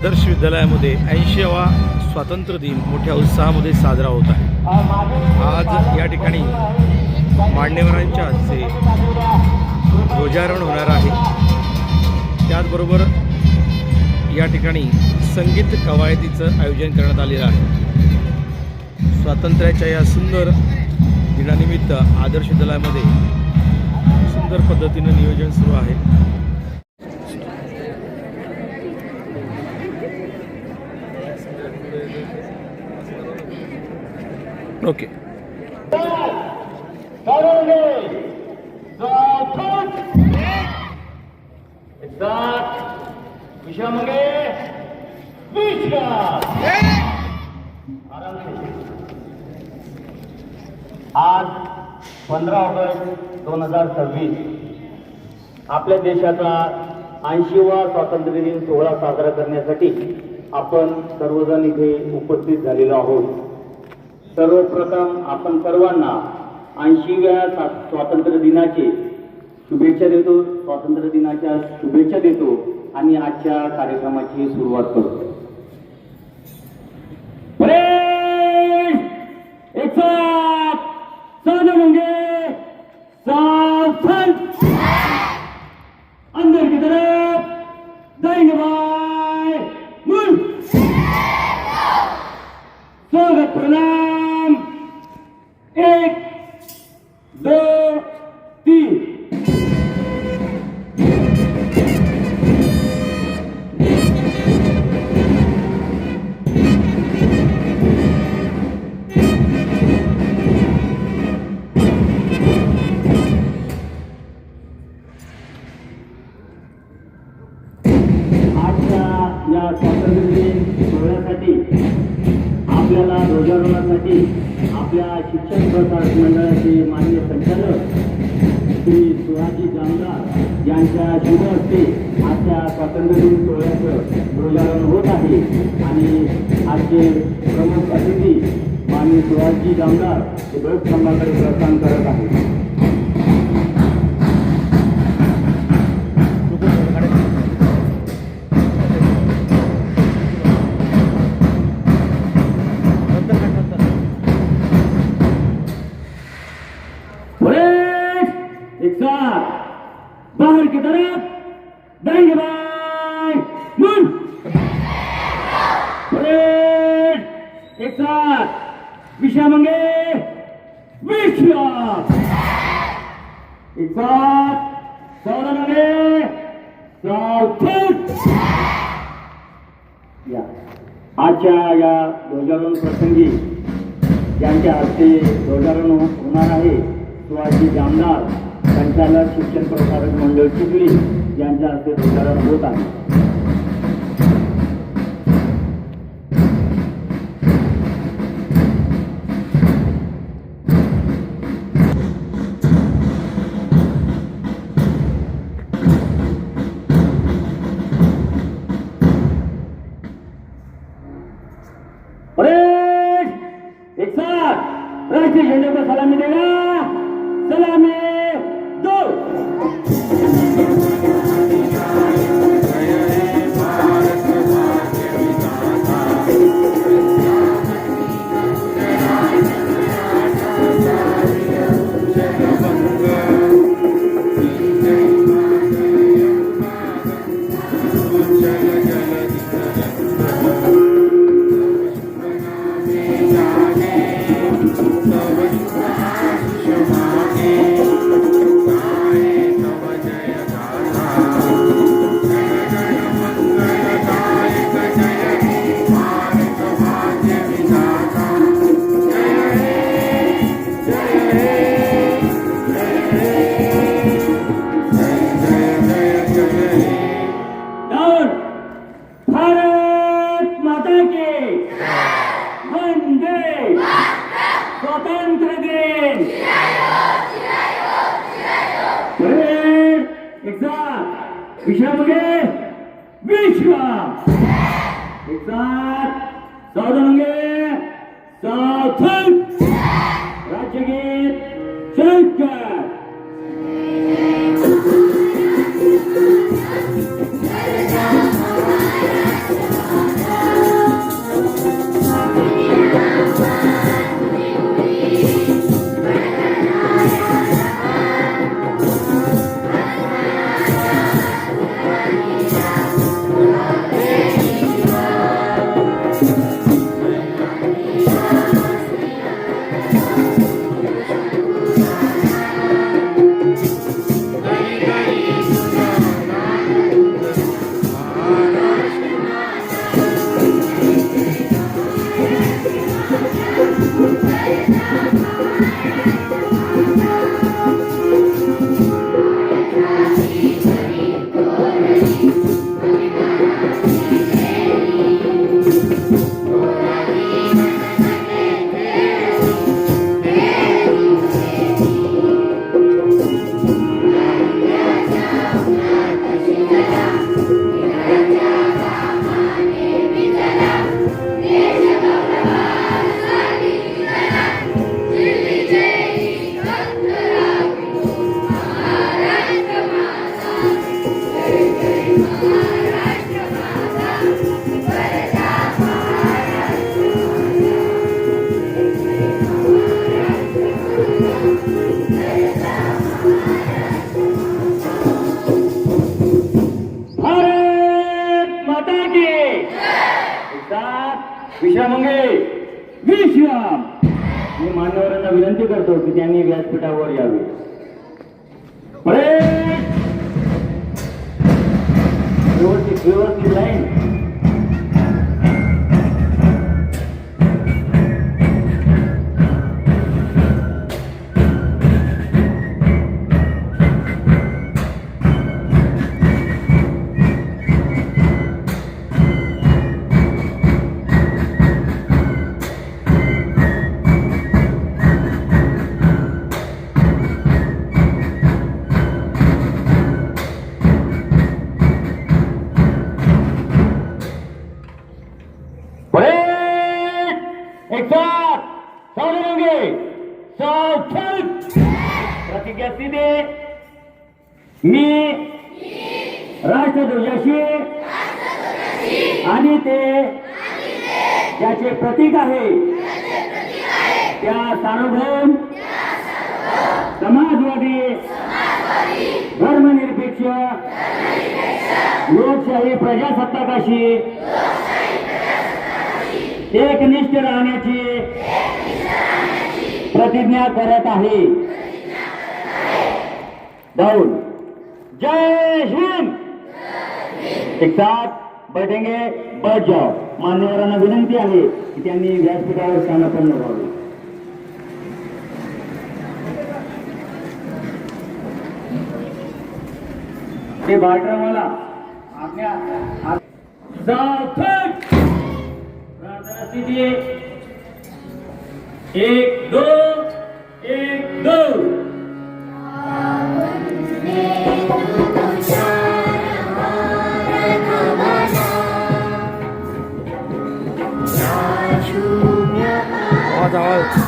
आदर्श विद्यालयामध्ये 80वा स्वातंत्र्य दिन मोठ्या उत्साहामध्ये साजरा होत आहे। आज या ठिकाणी मान्यवरांच्या हस्ते ध्वजारोहण होणार आहे। त्याचबरोबर या ठिकाणी संगीत कवायतीचं आयोजन करण्यात आलेलं आहे। स्वातंत्र्याच्या या सुंदर दिनानिमित्त आदर्श विद्यालयामध्ये सुंदर पद्धतीने नियोजन सुरू आहे। ओके आज 15 ऑगस्ट 2026 आपल्या देशाचा 80वा स्वातंत्र्य दिन सोहळा साजरा करण्यासाठी आपण सर्वजण इथे उपस्थित झालेलो आहोत। सर्वप्रथम आपण सर्वांना 80व्या स्वातंत्र्य दिनाची शुभेच्छा देतो। स्वातंत्र्य दिनाच्या शुभेच्छा देतो आणि आजच्या कार्यक्रमाची सुरुवात करतो। अंदर की तरफ जाएंगे भाई मुल्क स्वागत प्रणाम 1 2 3 या स्वातंत्र्य दिन सोहळ्यासाठी आपल्याला ध्वजारोहणासाठी आपल्या शिक्षण प्रसारक मंडळाचे माननीय संचालक श्री सुहाजी जामदार यांच्या शुभ हस्ते आजच्या स्वातंत्र्य दिन सोहळ्याचं ध्वजारोहण होत आहे आणि आजचे प्रमुख अतिथी माननीय सुहाजी जामदार हे ध्वजस्तंभाकडे प्रस्थान करत आहेत। बाहर की तरफ जाएंगे भाई मुल्क एक साथ विषामंगे विश्व एक साथ सौरंगे या आजच्या या ध्वजारोहण प्रसंगी यांच्या हस्ते ध्वजारोहण होणार आहे। शिवाजी जामदार संचालक शिक्षण प्रसारक मंडळ चिखली यांच्या हस्ते ध्वजारोहण होत आहे। एक साथ राष्ट्रीय झंडे को सलामी देगा। सलामी दो स्वातंत्र्य दिन विषामंगे विश्व एक साथ सौरंगे सार्थक राज्यगीत शंकर एकदाच विश्रामंगे विश्राम. मी मान्यवरांना विनंती करतो की त्यांनी व्यासपीठावर यावे. व्यवस्थित लाईन. प्रतिज्ञा दे. मी राष्ट्रध्वजाशी आणि ते ज्याचे प्रतीक आहे त्या सार्वभौम समाजवादी धर्मनिरपेक्ष लोकशाही प्रजासत्ताकाशी एकनिष्ठ राहण्याची प्रतिज्ञा करत आहे. डाउन. जय हिंद. एक साथ बैठेंगे, बैठ जाओ. मान्यवरांना विनंती आहे की त्यांनी व्यासपीठावर स्थानापन्न व्हावे. ते बाटरावाला आपल्या स्थिती 1 2 1 2. आवाज आवाज.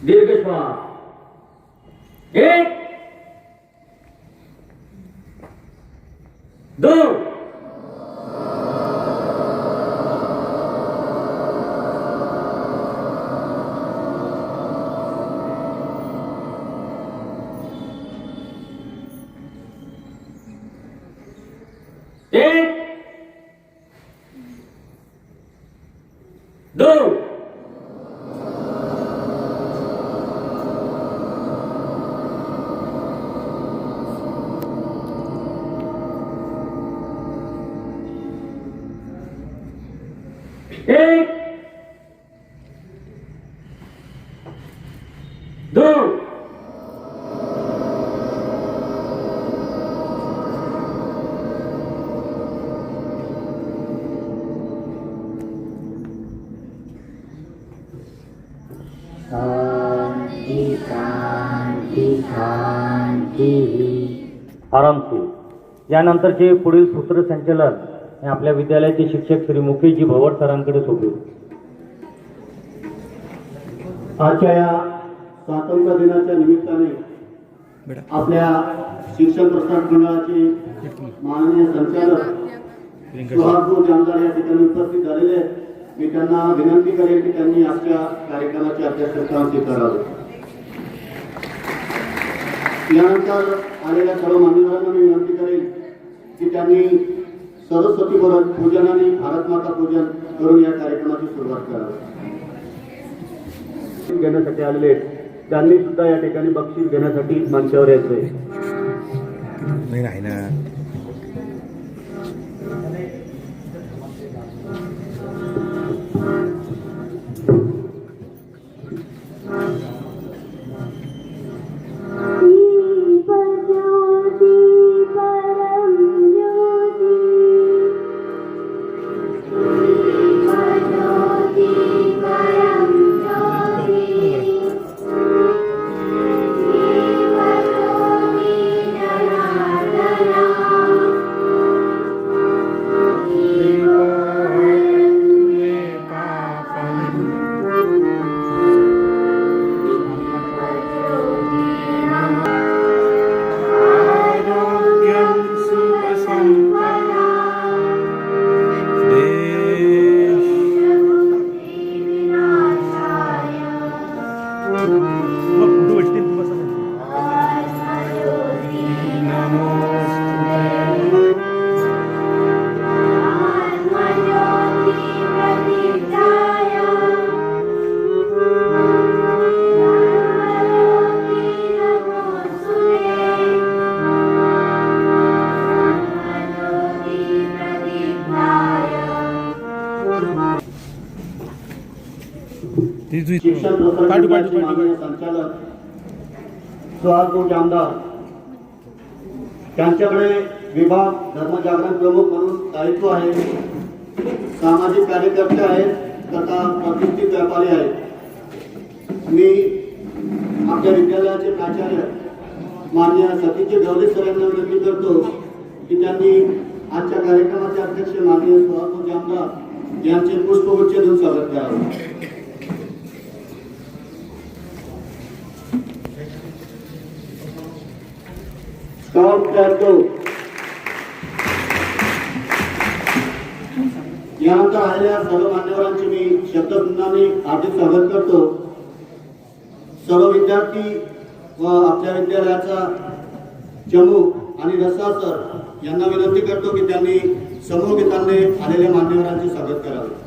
दीर्घ श्वास. 1 2. एक 2. एक, दोन. शांती शांती शांती. आरामशीर. यानंतरचे पुढील सूत्रसंचलन हे आपल्या विद्यालयाचे शिक्षक श्री मुकेशजी भवर सरांकडे सोपवू. आजच्या या स्वातंत्र्य दिनाच्या निमित्ताने आपल्या शिक्षण प्रसारक मंडळाचे माननीय संचालक सुहासभाऊ जामदार या ठिकाणी उपस्थित झालेले आहेत. मी त्यांना विनंती करेन की त्यांनी आजच्या कार्यक्रमाचे अध्यक्षस्थान स्वीकारावे. यानंतर आलेल्या सर्व मान्यवरांना मी विनंती करेन की त्यांनी सरस्वती पूजन आणि भारत माता पूजन करून या कार्यक्रमाची सुरुवात करावी. घेण्यासाठी आलेले त्यांनी सुद्धा या ठिकाणी बक्षीस घेण्यासाठी मंचावर यायचंय. नाही ना शिक्षण प्रसारक माननीय संचालक सुहासभाऊ जामदार त्यांच्याकडे विभाग धर्मजागरण प्रमुख म्हणून दायित्व आहे. सामाजिक कार्यकर्ते आहेत तथा प्रतिष्ठित व्यापारी आहेत. मी आपल्या विद्यालयाचे प्राचार्य माननीय सतीश गवले सर यांना विनंती करतो की त्यांनी आजच्या कार्यक्रमाचे अध्यक्ष माननीय सुहासभाऊ जामदार यांचे पुष्पगुच्छ देऊन स्वागत करावे. यानंतर आलेल्या सर्व मान्यवरांचे मी शब्दबंधाने हार्दिक स्वागत करतो. सर्व विद्यार्थी व आपल्या विद्यालयाचा चमू आणि रसा सर यांना विनंती करतो की त्यांनी समूह गीतांनी आलेल्या मान्यवरांचे स्वागत करावे.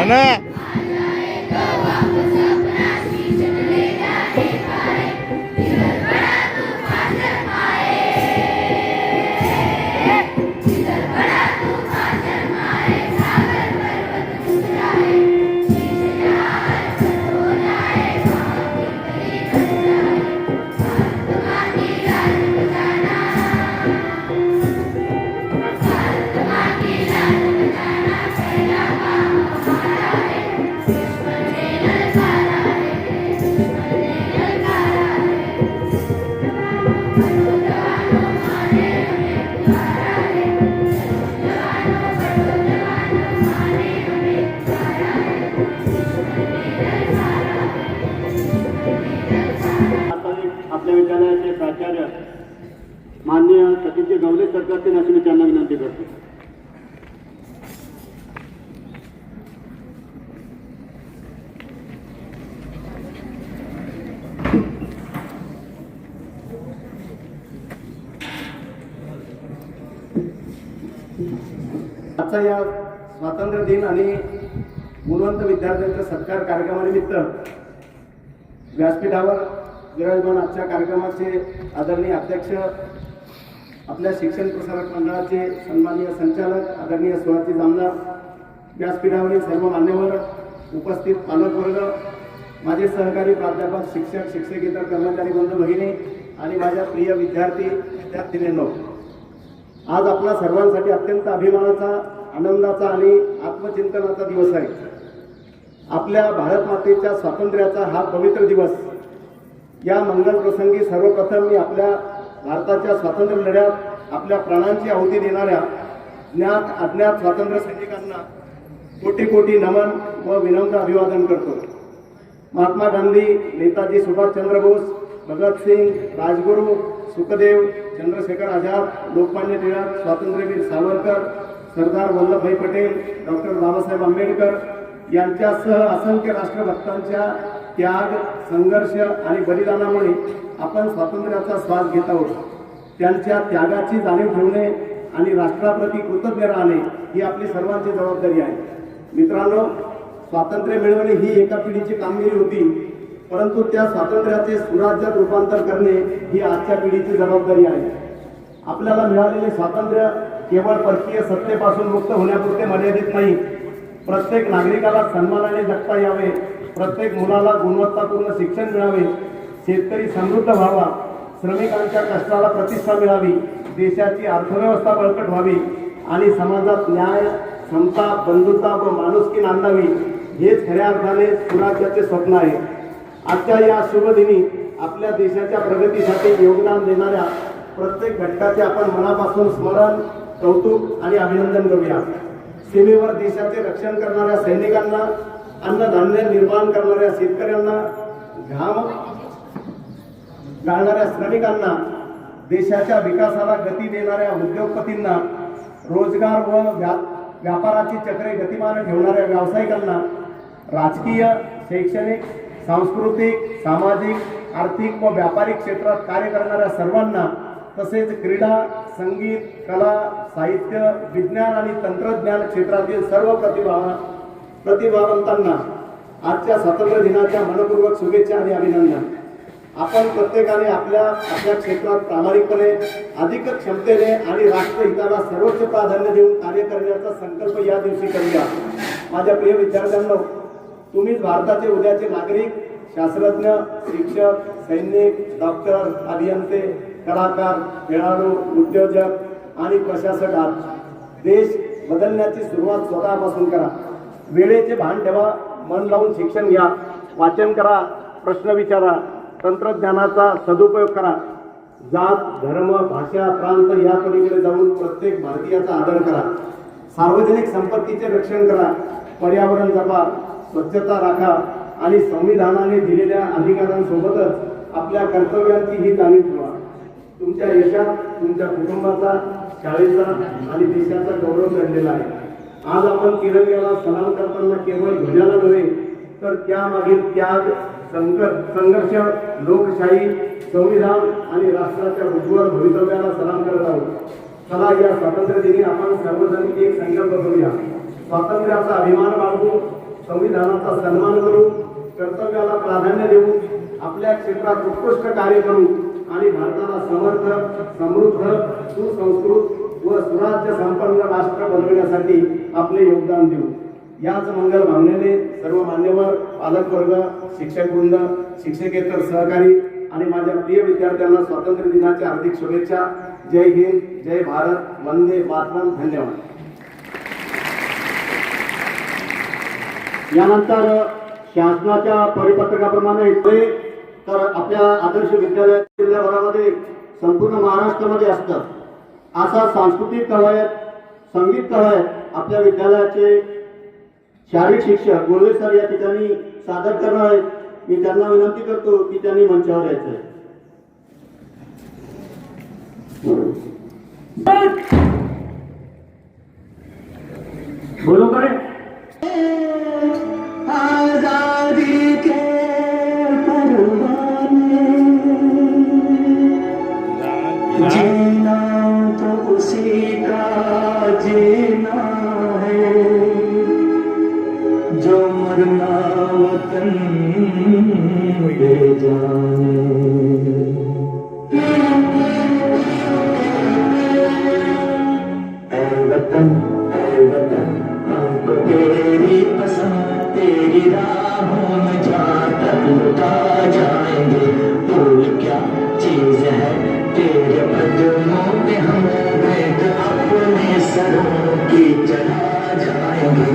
म्हणा. आपल्या विद्यालयाचे प्राचार्य माननीय सतीशजी गवले सर करतील अशी मी त्यांना विनंती करतो. आजचा या स्वातंत्र्य दिन आणि गुणवंत विद्यार्थ्यांच्या सत्कार कार्यक्रमानिमित्त व्यासपीठावर विराजमान आजच्या कार्यक्रमाचे आदरणीय अध्यक्ष, आपल्या शिक्षण प्रसारक मंडळाचे सन्माननीय संचालक आदरणीय सुहासी जामदार, व्यासपीठावरील सर्व मान्यवर, उपस्थित पालकवर्ग, माझे सहकारी प्राध्यापक, शिक्षक, शिक्षकेतर कर्मचारी बंधू भगिनी आणि माझ्या प्रिय विद्यार्थी विद्यार्थिनींनो, आज आपल्या सर्वांसाठी अत्यंत अभिमानाचा, आनंदाचा आणि आत्मचिंतनाचा दिवस आहे. आपल्या भारत मातेच्या स्वातंत्र्याचा हा पवित्र दिवस. या मंगल प्रसंगी सर्वप्रथम मी आपल्या भारताच्या स्वातंत्र्य लढ्यात आपल्या प्राणांची आहुती देणाऱ्या ज्ञात अज्ञात स्वातंत्र्य सैनिकांना कोटी कोटी नमन व विनम्र अभिवादन करतो. महात्मा गांधी, नेताजी सुभाषचंद्र बोस, भगतसिंग, राजगुरू, सुखदेव, चंद्रशेखर आझाद, लोकमान्य टिळक, स्वातंत्र्यवीर सावरकर, सरदार वल्लभभाई पटेल, डॉक्टर बाबासाहेब आंबेडकर यांच्यासह असंख्य राष्ट्रभक्तांच्या त्याग, संघर्ष आणि बलिदानामुळे आपण स्वातंत्र्याचा श्वास घेत आहोत. त्यांच्या त्यागाची जाणीव ठेवणे आणि राष्ट्राप्रती कृतज्ञ राहणे ही आपली सर्वांची जबाबदारी आहे. मित्रांनो, स्वातंत्र्य मिळवणे ही एका पिढीची कामगिरी होती, परंतु त्या स्वातंत्र्याचे सुराज्यात रूपांतर करणे ही आजच्या पिढीची जबाबदारी आहे. आपल्याला मिळालेले स्वातंत्र्य केवळ परकीय सत्तेपासून मुक्त होण्यापुरते मर्यादित नाही. प्रत्येक नागरिकाला सन्मानाने जगता यावे, प्रत्येक मुलाला गुणवत्तापूर्ण शिक्षण मिळावे, शेतकरी समृद्ध व्हावा, श्रमिकांच्या कष्टाला प्रतिष्ठा मिळावी, देशाची अर्थव्यवस्था बळकट व्हावी आणि समाजात न्याय, समता, बंधुता व माणुसकी नांदावी, हेच खऱ्या अर्थाने सुराज्याचे स्वप्न आहे. आजच्या या शुभ दिनी आपल्या देशाच्या प्रगतीसाठी योगदान देणाऱ्या प्रत्येक घटकाचे आपण मनापासून स्मरण, कौतुक आणि अभिनंदन करूया. सीमेवर देशाचे रक्षण करणाऱ्या सैनिकांना, अन्नधान्य निर्माण करणाऱ्या शेतकऱ्यांना, घाम गाळणाऱ्या श्रमिकांना, देशाच्या विकासाला गती देणाऱ्या उद्योगपतींना, रोजगार व व्यापाराची चक्रे गतिमान ठेवणाऱ्या व्यावसायिकांना, राजकीय, शैक्षणिक, सांस्कृतिक, सामाजिक, आर्थिक व व्यापारिक क्षेत्रात कार्य करणाऱ्या सर्वांना, तसेच क्रीडा, संगीत, कला, साहित्य, विज्ञान आणि तंत्रज्ञान क्षेत्रातील सर्व प्रतिभावंतांना आजच्या स्वातंत्र्य दिनाच्या मनपूर्वक शुभेच्छा आणि अभिनंदन. आपण प्रत्येकाने आपल्या क्षेत्रात प्रामाणिकपणे, अधिक क्षमतेने आणि राष्ट्रहिताला सर्वोच्च प्राधान्य देऊन कार्य करण्याचा संकल्प या दिवशी करूया. माझ्या प्रिय विद्यार्थ्यांनो, तुम्हीच भारताचे उद्याचे नागरिक, शास्त्रज्ञ, शिक्षक, सैनिक, डॉक्टर, अभियंते, कलाकार, खेळाडू, उद्योजक आणि प्रशासक आहात. देश बदलण्याची सुरुवात स्वतःपासून करा. वेळेचे भान ठेवा, मन लावून शिक्षण घ्या, वाचन करा, प्रश्न विचारा, तंत्रज्ञानाचा सदुपयोग करा. जात, धर्म, भाषा, प्रांत या पलीकडे जाऊन प्रत्येक भारतीयाचा आदर करा. सार्वजनिक संपत्तीचे रक्षण करा, पर्यावरण जपा, स्वच्छता राखा आणि संविधानाने दिलेल्या अधिकारांसोबतच आपल्या कर्तव्यांची ही जाणीव ठेवा. तुमच्या यशात तुमच्या कुटुंबाचा, शाळेचा आणि देशाचा गौरव घडलेला आहे. आज आपण तिरंग्याला सलाम करताना केवळ ध्वजाला नव्हे तर त्यामागील त्याग, संघर्ष, लोकशाही, संविधान आणि राष्ट्राच्या उज्ज्वल भवितव्याला सलाम करत आहोत. चला, या स्वातंत्र्य दिनी आपण सर्वजण एक संकल्प करूया. स्वातंत्र्याचा अभिमान बाळगू, संविधानाचा सन्मान करू, कर्तव्याला प्राधान्य देऊ, आपल्या क्षेत्रात उत्कृष्ट कार्य करू आणि भारताला समर्थ, समृद्ध, सुसंस्कृत व सुराज्य संपन्न राष्ट्र बनविण्यासाठी आपले योगदान देऊ. याच मंगल भावनेने सर्व मान्यवर, पालकवर्ग, शिक्षकवृंद, शिक्षकेतर सहकारी आणि माझ्या प्रिय विद्यार्थ्यांना स्वातंत्र्य दिनाच्या हार्दिक शुभेच्छा. जय हिंद, जय भारत, वंदे मातरम. धन्यवाद. यानंतर शासनाच्या परिपत्रकाप्रमाणे तर आपल्या आदर्श विद्यालय जिल्ह्याभरामध्ये संपूर्ण महाराष्ट्रामध्ये असतं. असा सांस्कृतिक कवायत, संगीत कवायत आपल्या विद्यालयाचे शारीरिक शिक्षक गुळवे सर या ठिकाणी सादर करणार आहेत. मी त्यांना विनंती करतो की त्यांनी मंचावर यायचं. बोलो करे. आजादी के परवाने, जीना तो उसी का जीना है, जो मरना वतन दे जाने. ऐ वतन, ऐ वतन, हमको तेरी पसंद, तेरी राहों में जहाँ तक लुटा जाएंगे. फूल क्या चीज है तेरे कदमों पे, हम भेंट अपने सरों की चढ़ा जाएंगे.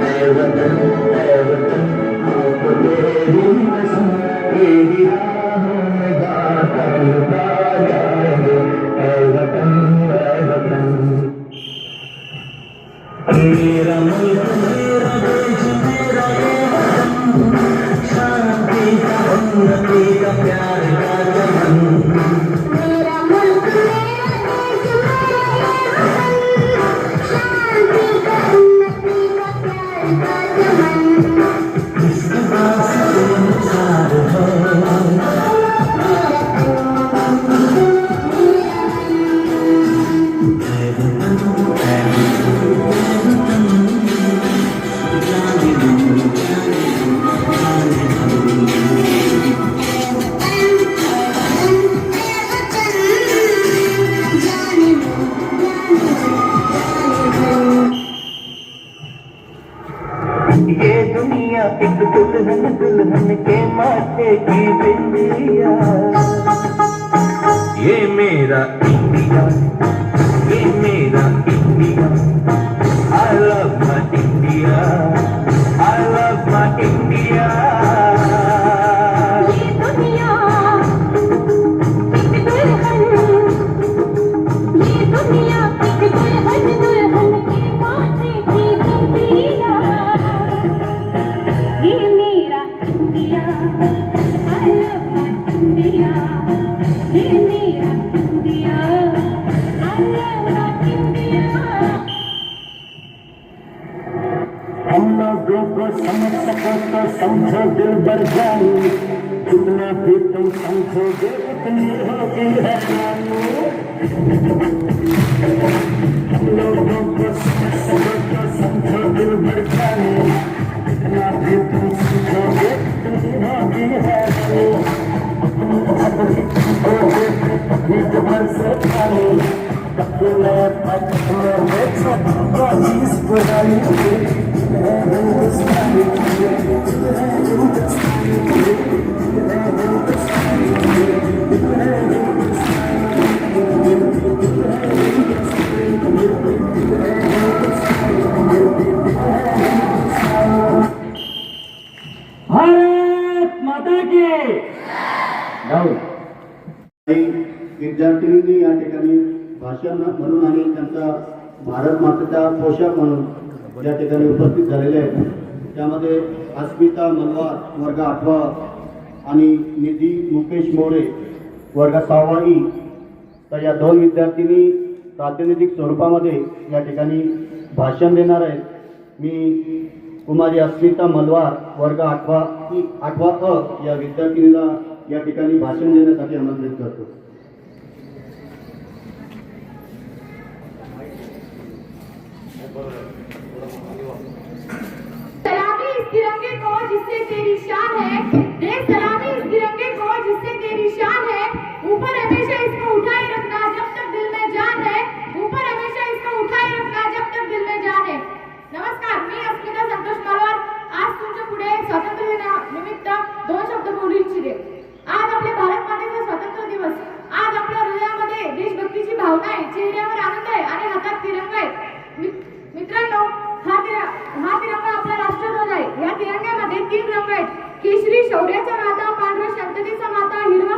ऐ वतन, ऐ वतन, हमको तेरी पसंद, तेरी राहों में जहाँ तक लुटा जाएंगे. ऐ वतन, ऐ वतन, मेरा मुल्क, मेरा देश, मेरा ये वतन, शांति का, उन्नति का, प्यार का चमन. मेरा मुल्क, मेरा देश, मेरा ये वतन, शांति का, उन्नति का, प्यार का चमन. इस वास्ते निसार है ये दुनिया एक दुल्हन, दुल्हन के माथे की बिंदिया. ये मेरा इंडिया, ये मेरा India. I love my India, I love my India. ये दुनिया एक दुल्हन, ये दुनिया एक दुल्हन, दुल्हन के माथे की बिंदिया. ये मेरा India, I love my India. ये मेरा India, I love my India. हम लोगों को समझ सको तो समझो दिल भर जानी, जितना भी तुम समझोगे उतनी होगी हैरानी. हम लोगों को समझ सको तो समझो दिल भर जानी, जितना भी तुम समझोगे उतनी होगी हैरानी. भीख भर से खानी, अपने पत्थरों में सबको चीज पुरानी. भारत माता की. विद्यार्थिनींनी या ठिकाणी भाषण म्हणून आणि त्यांचा भारत मातेचा पोशाख म्हणून या ठिकाणी उपस्थित झालेले आहेत. त्यामध्ये अस्मिता मल्हार वर्ग 8वा आणि निधी मुकेश मोरे वर्ग 6वा ई. तर या दोन विद्यार्थिनी प्रातिनिधिक स्वरूपामध्ये या ठिकाणी भाषण देणार आहेत. मी कुमारी अस्मिता मल्हार वर्ग 8वा अ या विद्यार्थिनीला या ठिकाणी भाषण देण्यासाठी आमंत्रित करतो. चलावी तिरंगे को जिससे तेरी शान है, दे सलामी इस तिरंगे को जिससे तेरी शान है, ऊपर हमेशा इसको उठाए रखना जब तक दिल में जान है, ऊपर हमेशा इसको उठाए रखना जब तक दिल में जान है. नमस्कार, मी अस्मिता संतोष मालवार आज तुमच्या पुढे स्वातंत्र्य दिनानिमित्त 2 शब्द बोलू इच्छिते. आज आपल्या भारत मातेचा स्वातंत्र्य दिवस. आज आपल्या हृदयामध्ये देशभक्तीची भावना आहे, चेहऱ्यावर आनंद आहे आणि हातात तिरंगा आहे. मित्रांनो, हा तिरंगा आपला राष्ट्रध्वज आहे. या तिरंग्यामध्ये 3 रंग आहेत. केशरी शौर्याचा नाता, पांढरा शांततेचा नाता, हिरवा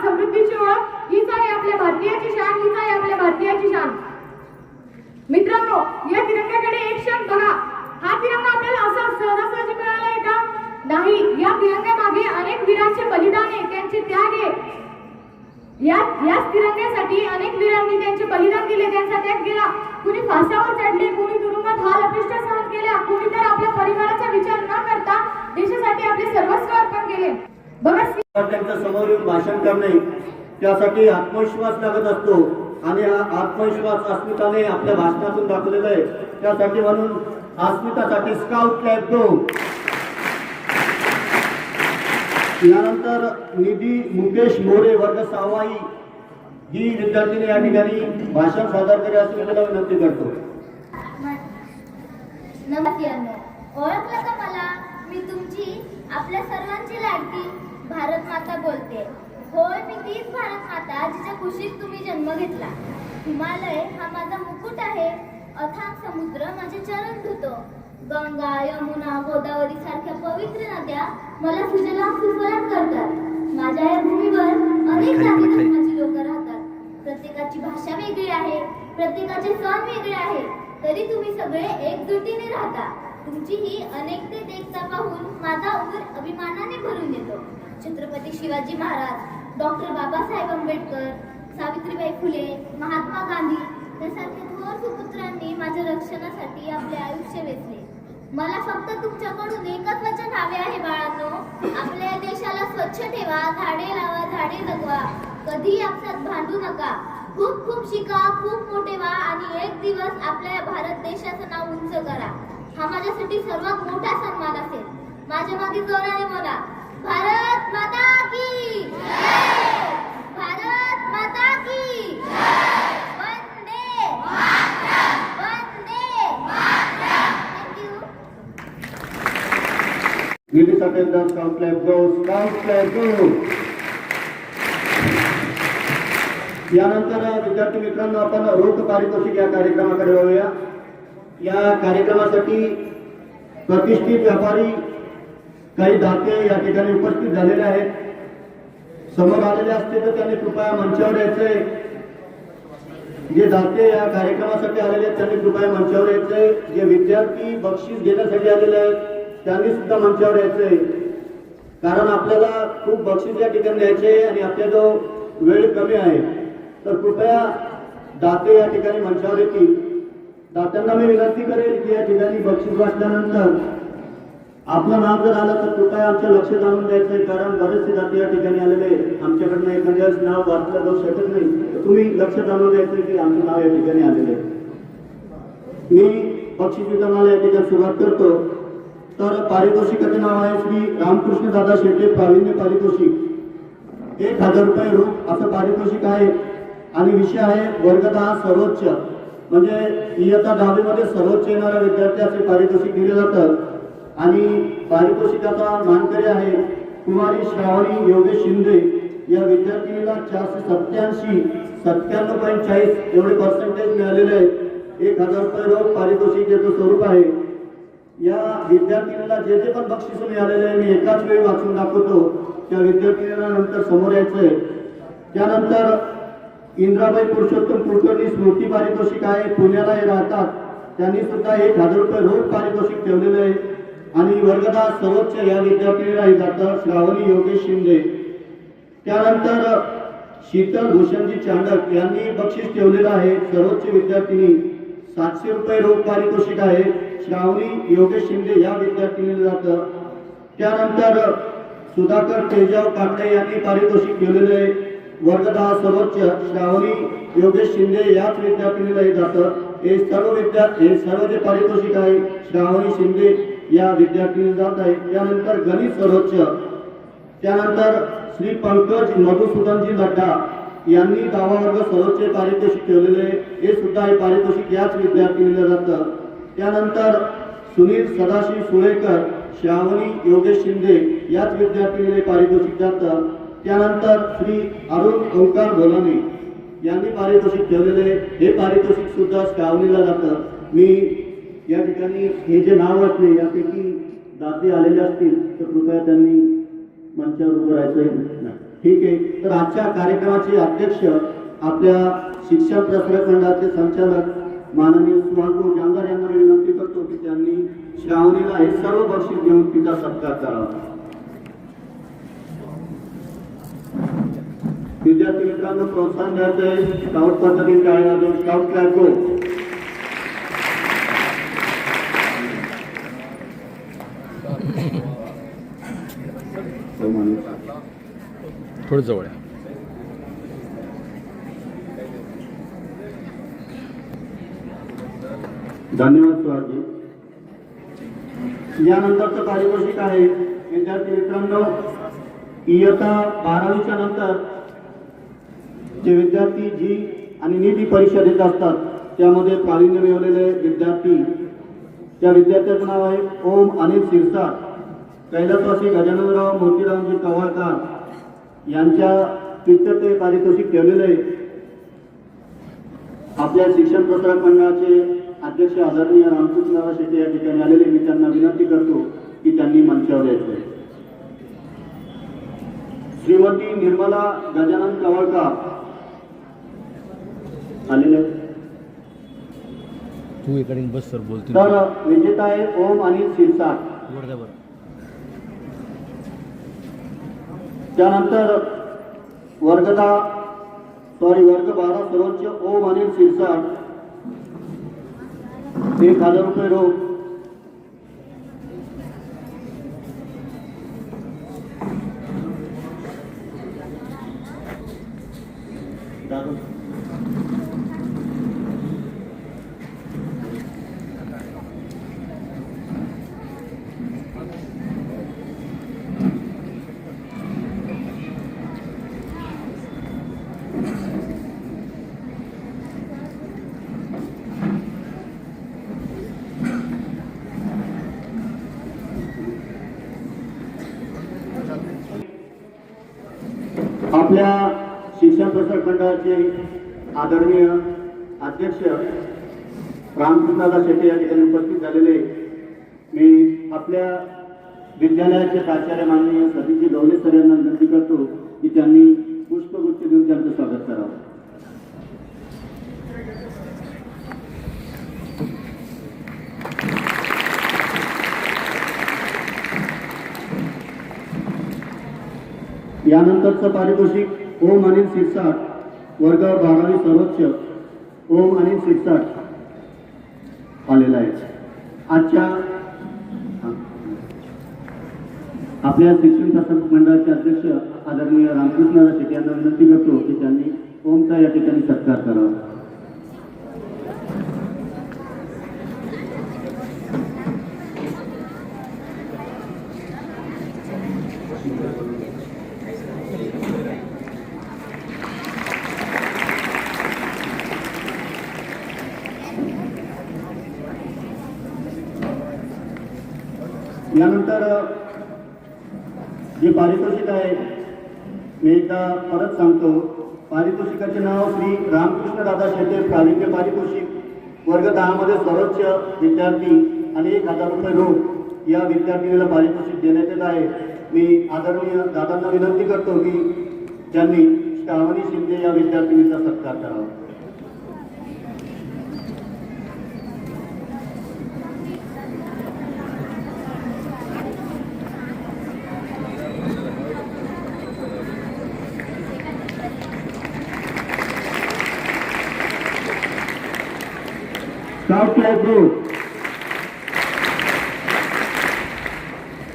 समृद्धीची ओळख. हीच आहे आपल्या भारतीयाची शान, हीच आहे आपल्या भारतीयाची शान. मित्रांनो, या तिरंग्याकडे एक क्षण बघा. हा तिरंगा आपल्याला असा सहजासहजी मिळालाय का? नाही. या तिरंग्यामागे अनेक वीरांचे बलिदान आहे, त्यांचे त्याग आहे. याच तिरंग्यासाठी अनेक वीरांनी त्यांचे बलिदान दिले, त्यांचा त्याग केला. कुणी फासावर चढले, कुणी तुरुंगात हाल अपेष्टा सहन केल्या, कुणी तर आपल्या परिवाराचा विचार न करता देशासाठी आपले सर्वस्व अर्पण केले. त्यांच्या समोर येऊन भाषण करणे, त्यासाठी आत्मविश्वास लागत असतो आणि हा आत्मविश्वास अस्मिताने आपल्या भाषणातून दाखवलेला आहे. त्यासाठी म्हणून अस्मितासाठी स्काउट क्लॅप दो. यानंतर निधी मुकेश मोरे वर्ग 6वी ही विद्यार्थिनी या ठिकाणी भाषण सादर करेल अशी मी तुला विनंती करतो. नमस्कार, ओळखलं का मला? मी तुमची आपल्या सर्वांची लाडकी भारत माता बोलते. होय, मी तीच भारत माता जिच्या कुशीत तुम्ही जन्म घेतला. हिमालय हा माझा मुकुट आहे, अथांग समुद्र माझे चरण धुतो. गंगा, यमुना, गोदावरी सारख्या पवित्र नद्या मला सुजलाम सुफलाम करतात. माझ्या या भूमीवर अनेक जाती धर्माची लोक राहतात. प्रत्येकाची भाषा वेगळी आहे, प्रत्येकाचे सण वेगळे आहे, तरी तुम्ही सगळे एकजुटीने राहता. तुमची ही अनेकतेत एकता पाहून माझा उदर अभिमानाने भरून येतो. छत्रपती शिवाजी महाराज, डॉक्टर बाबासाहेब आंबेडकर, सावित्रीबाई फुले, महात्मा गांधी यासारख्या थोर सुपुत्रांनी माझ्या रक्षणासाठी आपले आयुष्य वेचले. मला फक्त तुमच्याकडून एकच वचन हवे आहे बाळांनो, आपल्या देशाला स्वच्छ ठेवा, झाडे लावा, झाडे जगवा, कधी आपसात भांडू नका, खूप खूप शिका, खूप मोठे व्हा आणि एक दिवस आपल्या भारत देशाचं नाव उंच करा. हा माझ्यासाठी सर्वात मोठा सन्मान असेल. माझ्या मागे जोराने बोला, भारत माता की जय! भारत माता की जय! वंदे मातरम! वंदे मातरम! थँक्यू. निधीसाठी एकदा स्काउट क्लॅप गो, स्काउट क्लॅप गो. यानंतर विद्यार्थी मित्रांनो, आपण रोख पारितोषिक या कार्यक्रमाकडे वळूया. या कार्यक्रमासाठी प्रतिष्ठित व्यापारी काही दाते या ठिकाणी उपस्थित झालेले आहेत. समोर आलेले असते तर त्यांनी कृपया मंचावर यायचे. जे दाते या कार्यक्रमासाठी आलेले आहेत त्यांनी कृपया मंचावर यायचे. जे विद्यार्थी बक्षीस घेण्यासाठी आलेले आहेत त्यांनी सुद्धा मंचावर यायचे, कारण आपल्याला खूप बक्षीस या ठिकाणी द्यायचे आणि आपल्या जो वेळ कमी आहे. तर कृपया दाते या ठिकाणी मंचावर येतील. दात्यांना मी विनंती करेल की या ठिकाणी बक्षीस वाचल्यानंतर आपलं नाव जर आलं तर कृपया आमच्या लक्ष जाणून द्यायचंय, कारण बरेचसे दाते या ठिकाणी आलेले, आमच्याकडनं एखाद्या नाव वाचलं जाऊ शकत नाही. तुम्ही लक्ष जाणून द्यायचंय की आमचं नाव या ठिकाणी आलेलं आहे. मी बक्षीस वितरणाला या ठिकाणी सुरुवात करतो. तर पारितोषिकाचे नाव आहे श्री रामकृष्ण दादा शेटे प्रावीण्य पारितोषिक, 1000 रुपये रोख असं पारितोषिक आहे. आणि विषय आहे वर्ग 10 सर्वोच्च, म्हणजे इयत्ता 10वी मध्ये सर्वोच्च येणाऱ्या विद्यार्थ्याचे पारितोषिक दिले जातं. आणि पारितोषिकाचा मानकरी आहे कुमारी श्रावणी योगेश शिंदे. या विद्यार्थिनीला 487.40 एवढे पर्सेंटेज मिळालेले आहेत. 1000 रुपये रोख पारितोषिक याचं स्वरूप आहे. या विद्यार्थिनीला जे जे पण बक्षीस मिळालेले आहे मी एकाच वेळी वाचून दाखवतो. त्या विद्यार्थिनीला नंतर समोर यायचंय. त्यानंतर इंद्राबाई पुरुषोत्तम कुलकर्णी स्मृती पारितोषिक आहे, पुण्याला हे राहतात. त्यांनी सुद्धा 1000 रुपये रोख पारितोषिक ठेवलेले आहे. आणि वर्ग 10 सर्वोच्च या विद्यार्थिनीला हे जातं श्रावणी योगेश शिंदे. त्यानंतर शीतल भूषणजी चांडक यांनी बक्षीस ठेवलेलं आहे. सर्वोच्च विद्यार्थिनी 700 रुपये रोख पारितोषिक आहे. श्रावणी योगेश शिंदे या विद्यार्थिनीला जातं. त्यानंतर सुधाकर तेजाव काकडे यांनी पारितोषिक ठेवलेले आहे. वर्ग 10 सर्वोच्च श्रावणी योगेश शिंदे याच विद्यार्थिनीला हे जातं. हे सर्व जे पारितोषिक आहे श्रावणी शिंदे या विद्यार्थी जात आहे. त्यानंतर गणित सर्वोच्च, त्यानंतर श्री पंकज मधुसूदनजी लड्डा यांनी 10वा वर्ग सर्वोच्च पारितोषिक ठेवलेले, हे सुद्धा हे पारितोषिक याच विद्यार्थीला जातं. त्यानंतर सुनील सदाशिव सुळेकर, श्रावणी योगेश शिंदे याच विद्यार्थीने पारितोषिक जातं. त्यानंतर श्री अरुण ओंकार बोलाने यांनी पारितोषिक ठेवलेले, हे पारितोषिक सुद्धा श्रावणीला जातं. मी या ठिकाणी हे जे नाव असले यापैकी दाते आलेले असतील तर कृपया त्यांनी मंचावर उभं राहायचं. ठीक आहे. तर आजच्या कार्यक्रमाचे अध्यक्ष आपल्या शिक्षण प्रसारक मंडळाचे संचालक माननीय सुहांतू जामदार यांना विनंती करतो की त्यांनी श्रावणीला हे सर्व बक्षीस देऊन तिचा सत्कार करावा. विद्यार्थी मित्रांनो, प्रोत्साहन द्यायचं आहे. स्काउट पद्धतीने टाळ्या वाजवून स्काउट क्लास गो. थोडं जवळ आहे. धन्यवाद सुहाजी. यानंतरचं पारितोषिक आहे विद्यार्थी मित्रांनो, इयत्ता 12वीच्या नंतर जे विद्यार्थी जी आणि नीट परीक्षा देत असतात त्यामध्ये प्रावीण्य मिळवलेले विद्यार्थी, त्या विद्यार्थ्याचं नाव आहे ओम अनिल सिरसाट. कैलासवासी गजाननराव मोतीरामजी कव्हाळकर यांच्या ते पारितोषिक ठेवलेले आपल्या शिक्षण प्रसारक मंडळाचे अध्यक्ष आदरणीय रामकृष्ण शेट्टी या ठिकाणी आलेले. मी त्यांना विनंती करतो की त्यांनी मंचावर यायचे. श्रीमती निर्मला गजानन कव्हाळकर आलेले. तू इकडे बस सर बोलतो. तर विजेता आहे ओम अनिल सिरसाट. त्यानंतर वर्ग 12 सर्वोच्च ओम अनिल सिरसाट 1000 रुपये रोख. आपल्या शिक्षण प्रसारक मंडळाचे आदरणीय अध्यक्ष रामकृष्णदादा शेट्टी या ठिकाणी उपस्थित झालेले. मी आपल्या विद्यालयाचे प्राचार्य माननीय सतीजी गवले सर यांना विनंती करतो की त्यांनी पुष्पगुच्छ देऊन त्यांचं स्वागत करावं. यानंतरचं पारितोषिक ओम अनिल सिरसाट वर्ग 12वी सर्वोच्च ओम अनिल सिरसाट आलेला आहे. आजच्या आपल्या शिक्षण प्रसारक मंडळाचे अध्यक्ष आदरणीय रामकृष्ण शेट्टी यांना विनंती करतो की त्यांनी ओमचा या ठिकाणी सत्कार करावा. यानंतर जे पारितोषिक आहे मी एकदा परत सांगतो. पारितोषिकाचे नाव श्री रामकृष्ण दादा शेट्टी प्रावीण्य पारितोषिक वर्ग 10 मध्ये सर्वोच्च विद्यार्थी आणि 1000 रुपये रोख या विद्यार्थिनीला पारितोषिक देण्यात येत आहे. मी आदरणीय दादांना विनंती करतो की त्यांनी श्रावणी शिंदे या विद्यार्थिनीचा सत्कार करावा.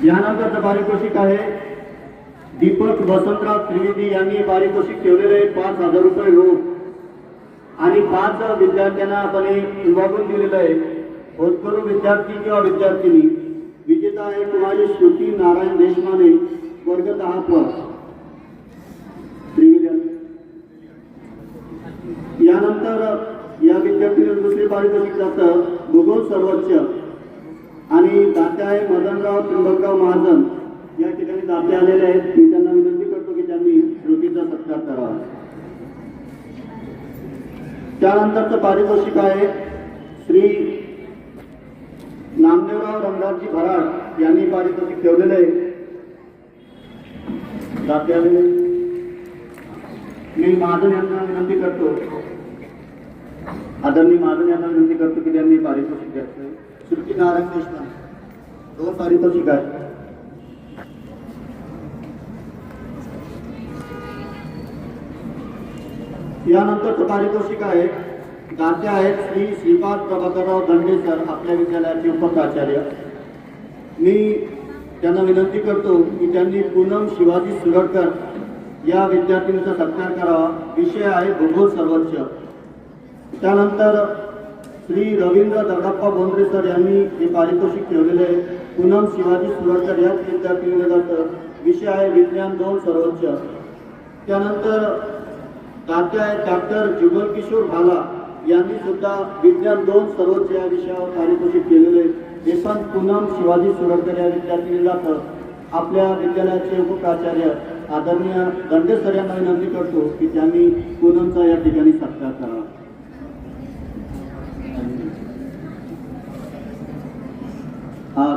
यानंतरचं पारितोषिक आहे दीपक वसंतराव त्रिवेदी यांनी पारितोषिक ठेवलेले 5000 रुपये रोख आणि 5 विद्यार्थ्यांना आपण विभागून दिलेलं आहे. होतकरू विद्यार्थी किंवा विद्यार्थिनी विजेता आहे कुमारी श्रुती नारायण देशमाने, वर्ग 10 प. त्रिविलियन. यानंतर या विद्यार्थीला दुसरे पारितोषिक जातं भूगोल सर्वोच्च आणि दाते आहे मदनराव त्रिंबकराव महाजन. या ठिकाणी दाते आलेले आहेत. मी त्यांना विनंती करतो की त्यांनी श्रुतीचा सत्कार करावा. त्यानंतरचं पारितोषिक आहे श्री नामदेवराव रंगाजी भराड यांनी पारितोषिक ठेवलेले आहे. दाते आलेले. मी महाजन यांना विनंती करतो, आदरणीय महाजन यांना विनंती करतो की त्यांनी पारितोषिक द्यायचं. श्रुती नारायण देशमाने 2 पारितोषिक आहेत. यानंतरचं पारितोषिक आहे दाते आहेत श्री श्रीपाद प्रभाकरराव दंडे सर, आपल्या विद्यालयाचे उपप्राचार्य. मी त्यांना विनंती करतो की त्यांनी पूनम शिवाजी सुरडकर या विद्यार्थींचा सत्कार करावा. विषय आहे भूगोल सर्वोच्च. त्यानंतर श्री रवींद्र दगडप्पा बोंद्रे सर यांनी हे पारितोषिक ठेवलेले आहे. पूनम शिवाजी सुरडकर याच विद्यार्थींना जातं. विषय आहे विज्ञान 2 सर्वोच्च. त्यानंतर दाते आहेत डॉक्टर जुगल किशोर भाला यांनी सुद्धा विज्ञान 2 सर्वोच्च या विषयावर पारितोषिक केलेले. हे पण पूनम शिवाजी सुरडकर या विद्यार्थींनी जातं. आपल्या विद्यालयाचे उपप्राचार्य आदरणीय दंडे सर यांना विनंती करतो की त्यांनी पूनमचा या ठिकाणी सत्कार करावा.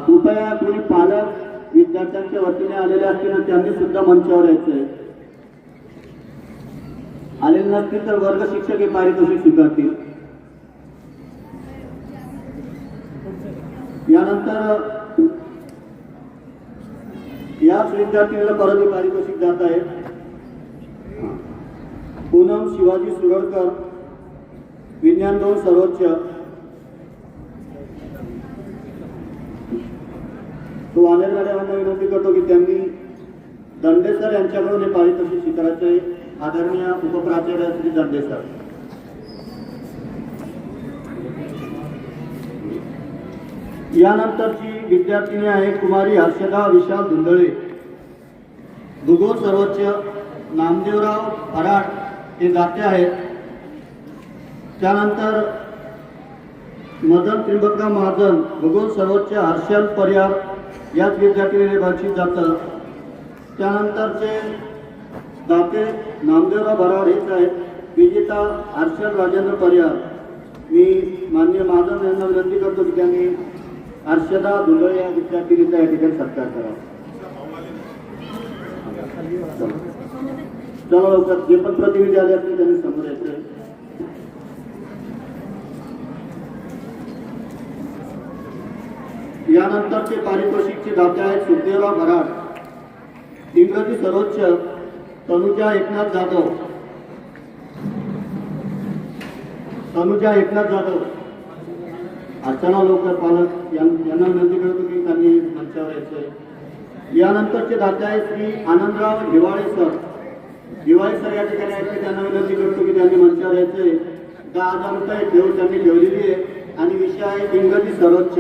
कृपया कोणी पालक विद्यार्थ्यांच्या वतीने आलेले असतील तर त्यांनी सुद्धा मंचावर यायचंय. आलेले नसतील तर वर्ग शिक्षक हे पारितोषिक स्वीकारतील. यानंतर याच विद्यार्थीला परत पारितोषिक जात आहे. पूनम शिवाजी सुरडकर विज्ञान 2 सर्वोच्च. तो आलेल्या विनंती करतो की त्यांनी दंडे सर यांच्याकडून हे पारितोषिक स्वीकारायचे. आदरणीय उपप्राचार्य श्री दंडे सर. यानंतरची विद्यार्थिनी आहे कुमारी हर्षदा विशाल धुंदळे, भूगोल सर्वोच्च. नामदेवराव फराड हे दाते आहेत. त्यानंतर मदन त्रिंबकराव महाजन भूगोल सर्वोच्च हर्षल परियार याच विद्यार्थीने बक्षीस जातं. त्यानंतरचे दाते नामदेवराव भराड हेच आहेत. विजेता हर्षल राजेंद्र परियार. मी माननीय महाजन यांना विनंती करतो की त्यांनी हर्षदा धुंदळे या विद्यार्थीचा या ठिकाणी सत्कार करावा. चला लवकर जे पण प्रतिनिधी आले असतील त्यांनी समोर यायचं. यानंतरचे पारितोषिकचे दाते आहेत सुखदेवराव भराड, इंग्रजी सर्वोच्च. तनुजा एकनाथ जाधव. तनुजा एकनाथ जाधव. अर्चना लवकर पालक यांना विनंती करतो की त्यांनी मंचावर यायचंय. यानंतरचे दाते आहेत श्री आनंदराव हिवाळे सर. हिवाळे सर या ठिकाणी आहेत. त्यांना विनंती करतो की त्यांनी मंचावर यायचंय. 10,000 रुपये ठेव त्यांनी ठेवलेली आहे आणि विषय आहे इंग्रजी सर्वोच्च.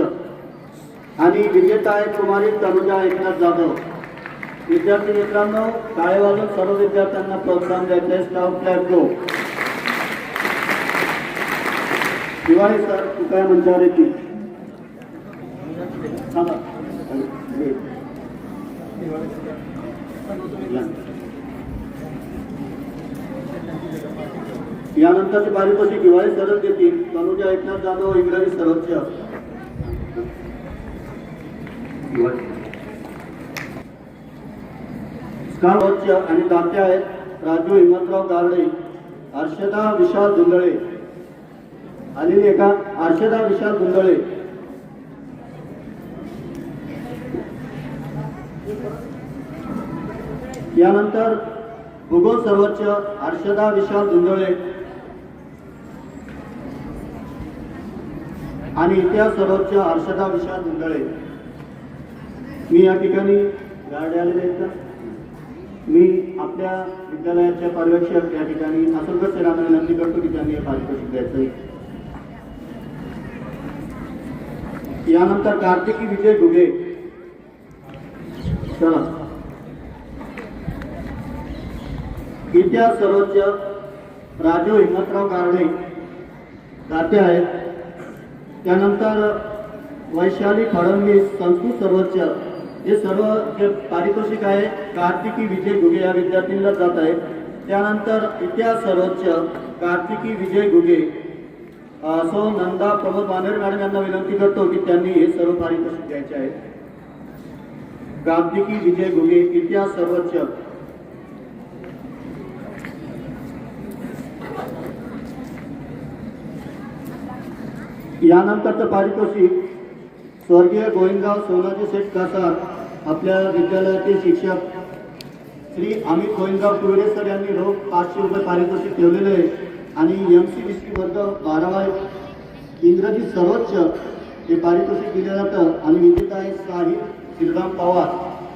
आणि विजेता आहे कुमारी तनुजा एकनाथ जाधव. विद्यार्थी मित्रांनो, टाळे वाजून सर्व विद्यार्थ्यांना प्रोत्साहन द्यायचं आहे. स्टाफ फ्लॅग गो. हिवाळे सर कृपया मंचावर येतील. यानंतरचे पारितोषिक हिवाळे सरच देतील. तनुजा एकनाथ जाधव इंग्रजी सर्वोच्च. सर्वोच्च आणि दाते आहेत राजू हिमंतराव गारडे, हर्षदा विशाल धुंदळे. आलेली एका हर्षदा विशाल धुंदळे. यानंतर भूगोल सर्वोच्च हर्षदा विशाल धुंदळे आणि इतिहास सर्वोच्च हर्षदा विशाल धुंदळे. मी या ठिकाणी गार्डे आलेले आहेत. मी आपल्या विद्यालयाच्या पर्यवेक्षक या ठिकाणी असंख्य सरांना विनंती करतो की त्यांनी हे पारितोषिक द्यायचं. यानंतर कार्तिकी विजय घुगे चला. इतिहास सर्वोच्च राजू हिम्मतराव गारडे दाते आहेत. त्यानंतर वैशाली फडणवीस संस्कृत सर्वोच्च. हे सर्व जे पारितोषिक आहे कार्तिकी विजय घुगे या विद्यार्थ्यांना जात आहे. त्यानंतर इतिहास सर्वोच्च कार्तिकी विजय घुगे सो नंदा प्रमोद वानेर मॅडम यांना विनंती करतो की त्यांनी हे सर्व पारितोषिक द्यायचे आहे. कार्तिकी विजय घुगे इतिहास सर्वोच्च. यानंतरचं पारितोषिक स्वर्गीय गोविंदराव सोनाजी शेठ कासार आपल्या विद्यालयाचे शिक्षक श्री अमित गोविंदराव कुरडे सर यांनी रोख 500 रुपये पारितोषिक ठेवलेले आहे. आणि MCBC वर्ग 12 इंग्रजी सर्वोच्च हे पारितोषिक दिले जातं. आणि विजेता आहे साहिब श्रीराम पवार.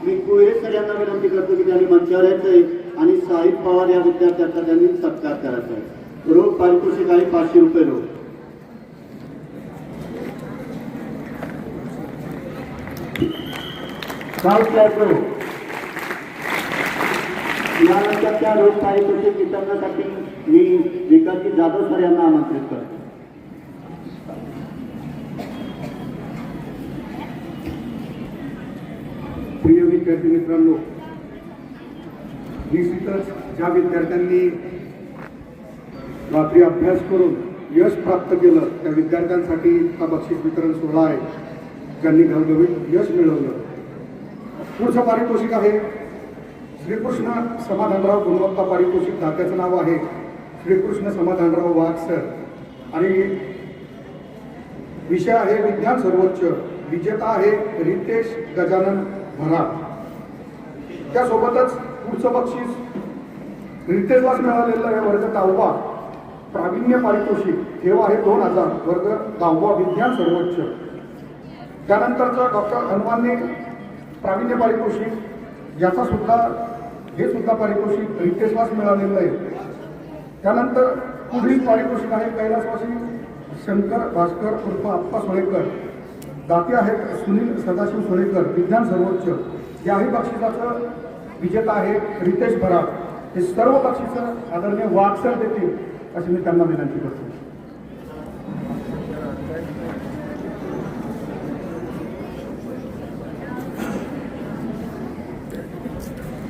मी कुरडे सर यांना विनंती करतो की त्यांनी मंचावर यायचं आहे आणि साहिब पवार या विद्यार्थ्यांचा त्यांनी सत्कार करायचा आहे. रोख पारितोषिक आहे 500 रुपये रोख. यानंतरच्या रोज पारितोषिक वितरणासाठी मी विकासजी जाधव सर यांना आमंत्रित करतो. प्रिय विद्यार्थी मित्रांनो, निश्चितच ज्या विद्यार्थ्यांनी रात्री अभ्यास करून यश प्राप्त केलं त्या विद्यार्थ्यांसाठी हा बक्षीस वितरण सोहळा आहे. ज्यांनी घवघवीत यश मिळवलं. पुढचं पारितोषिक आहे श्रीकृष्ण समाधानराव गुणवत्ता पारितोषिक. दात्याचं नाव आहे श्रीकृष्ण समाधानराव वाघ सर. आणि विषय आहे विज्ञान सर्वोच्च. विजेता आहे रितेश गजानन भराड. त्यासोबतच पुढचं बक्षीस रितेशलाच मिळालेलं आहे वर्ग 10वा प्रावीण्य पारितोषिक. हे आहे 2000 वर्ग 10वा विज्ञान सर्वोच्च. त्यानंतरचं डॉक्टर हनुमानने प्रावीण्य पारितोषिक याचा सुद्धा हे सुद्धा पारितोषिक रितेशलाच मिळालेलं आहे. त्यानंतर पुढील पारितोषिक आहे कैलासवासी शंकर भास्कर उर्फ आप्पा सोळेकर. दाते आहेत सुनील सदाशिव सोळेकर विज्ञान सर्वोच्च. याही बक्षिसाचं विजेता आहे रितेश भराड. हे सर्व बक्षिसं आदरणीय वाघसर देतील अशी मी त्यांना विनंती करतो.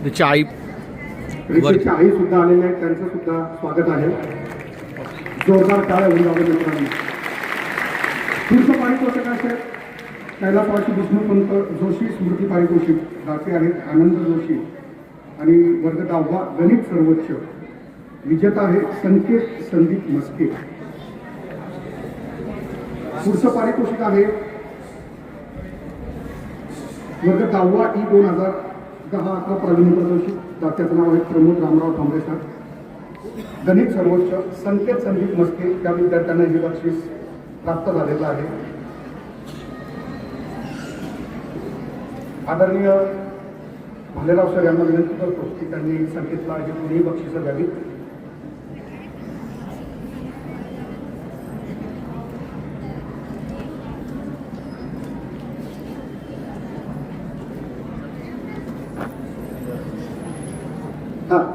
त्याची आई रितेशची आई सुद्धा आलेले आहेत. त्यांचं सुद्धा स्वागत आहे. जोरदार टाळ्या होऊन जावे मित्रांनो. पुढचं पारितोषिक असेल कैलासवासी विष्णुपंत जोशी स्मृती पारितोषिक. दाते आहेत आनंद जोशी आणि वर्ग 10वा गणित सर्वोच्च. विजेता आहे संकेत संदीप मस्के. पुढचं पारितोषिक आहे वर्ग 10वा E 2010-11 प्रवीण पारितोषिक. दात्याचं नाव आहे प्रमोद रामराव ठांबरे सर. गणित सर्वोच्च संकेत संदीप मस्के या विद्यार्थ्यांना हे बक्षीस प्राप्त झालेलं आहे. आदरणीय भालेराव सर यांना विनंती करतो की त्यांनी संकेतला हे दोन्ही बक्षिसं द्यावी.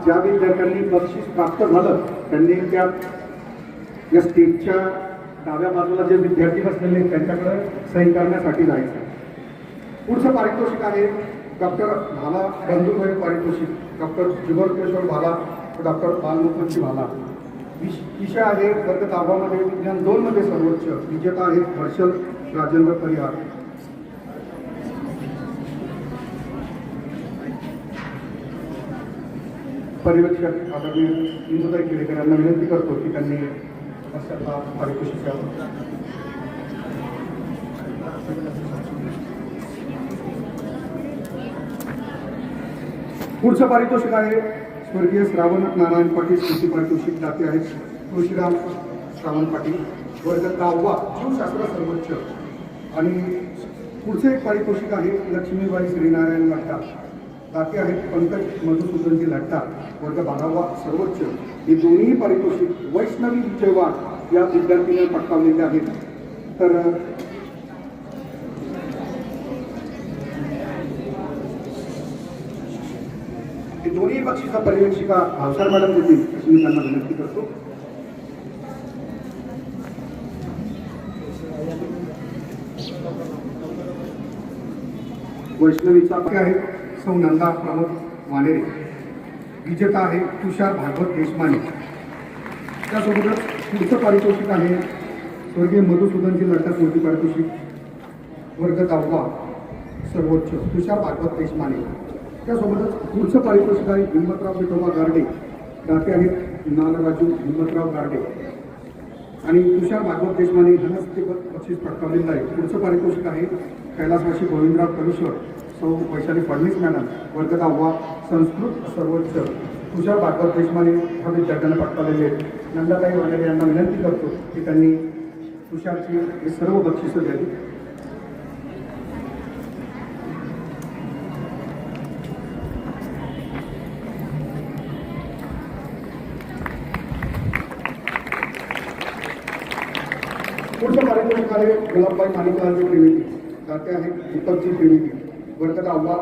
ज्या विद्यार्थ्यांनी बक्षीस प्राप्त झालं त्यांनी त्या या स्टेजच्या डाव्या बाजूला जे विद्यार्थी बसलेले त्यांच्याकडे सही करण्यासाठी जायचं. पुढचं पारितोषिक आहे डॉक्टर भाला बंधुभाई पारितोषिक. डॉक्टर जुगलकेश्वर भाला डॉक्टर बालमुकुंदजी भाला. विषय आहे वर्ग 10वा मध्ये विज्ञान 2 मध्ये सर्वोच्च. विजेता आहे हर्षल राजेंद्र परिहार. पर्यवेक्षक आदरणीय इंदुताई केळेकर यांना विनंती करतो की त्यांनी अशा पारितोषिक द्यावं. पुढचं पारितोषिक आहे स्वर्गीय श्रावण नारायण पाटील स्मृती पारितोषिक. दाते आहेत तुळशीराम श्रावण पाटील. वर्ग 10वा जीवशास्त्र सर्वोच्च. आणि पुढचे एक पारितोषिक आहे लक्ष्मीबाई श्रीनारायण लट्टा. दाते आहेत पंकज मधुसूदनजी लट्टा. वर्ग 12वा सर्वोच्च. हे दोन्ही पारितोषिक वैष्णवी विजयवाड या विद्यार्थीने पटकावलेले आहेत. तर हे दोन्ही बक्षिसा पर्यवेक्षिका भावसार मॅडम देतील अशी मी त्यांना विनंती करतो. वैष्णवीचा आहे सौ नंदा प्रमोद वानेरे. विजेता आहे तुषार भागवत देशमाने. त्यासोबतच पुढचं पारितोषिक आहे स्वर्गीय मधुसूदनजी लढता स्मृती पारितोषिक वर्ग 10वा सर्वोच्च तुषार भागवत देशमाने. त्यासोबतच पुढचं पारितोषिक आहे हिम्मतराव विठोबा गार्डे. दाते आहेत नालराजू हिम्मतराव गार्डे आणि तुषार भागवत देशमाने ह्यांनाच ते बक्षीस पटकावलेलं आहे. पुढचं पारितोषिक आहे कैलासवासी गोविंदराव करुश्वर सौ वैशाली फडणवीस मॅडम वर्ग 10वा संस्कृत सर्वोच्च तुषार भागवत देशमाने ह्या विद्यार्थ्यांना पटकावलेले आहेत. नंदाताई वानेरे यांना विनंती करतो की त्यांनी तुषारची हे सर्व बक्षिसं द्यावी. पुढचं पारितोषिक आहे गुलाबबाई माणिकलालजी त्रिवेदी. दाते आहेत दीपकजी त्रिवेदी वर्ग 10वा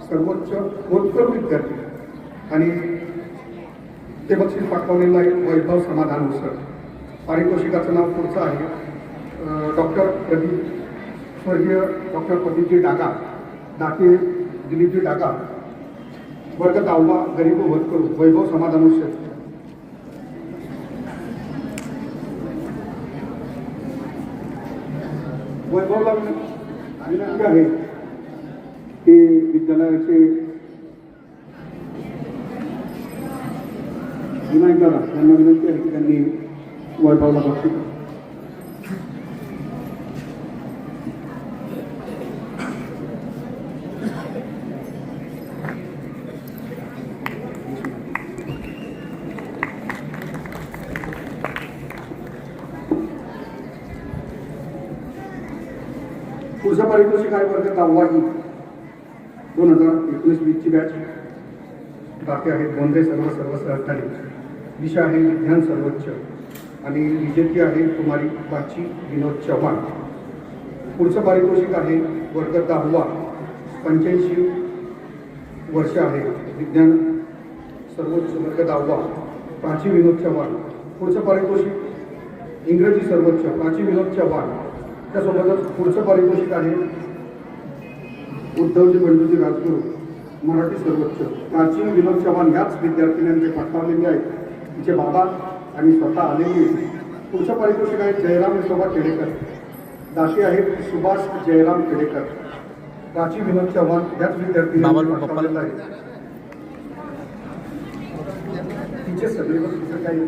सर्वोच्च होतकरू विद्यार्थी आणि ते बक्षीस पटकावलेलं आहे वैभव समाधान उसळ. पारितोषिकाचं नाव पुढचं आहे डॉक्टर प्रदीप स्वर्गीय डॉक्टर प्रदीपजी डागा. दाते दिलीपजी डागा वर्ग 10वा गरीब होतकरू वैभव समाधान उसळ. वैभवला विनंती आहे की विद्यालयाचे विनायक दादा यांना विनंती आहे की त्यांनी वैभवला बक्षीस. पुढचं पारितोषिक आहे वर्ग 10वा 2019-20ची बॅच. दाते आहेत बोंदे सर्व सहकारी. दिशा आहे विज्ञान सर्वोच्च आणि विजेती आहे कुमारी प्राची विनोद चव्हाण. पुढचं पारितोषिक आहे वर्ग 10वा 85 वर्ष आहे विज्ञान सर्वोच्च वर्ग 10वा प्राची विनोद चव्हाण. पुढचं पारितोषिक इंग्रजी सर्वोच्च प्राची विनोद चव्हाण. त्यासोबतच पुढचं पारितोषिक आहे उद्धवजी बंडूजी राजगुरू मराठी सर्वोच्च प्राचीन विनोद चव्हाण याच विद्यार्थिनींचे पटकावलेले आहेत. तिचे बाबा आणि स्वतः आलेले. पुढचं पारितोषिक आहे जयराम विठोबा खेडेकर. दाते आहेत सुभाष जयराम खेडेकर. प्राचीन विनोद चव्हाण याच विद्यार्थिनींचे पटकावलेलं आहे. तिचे सगळे तिचं काही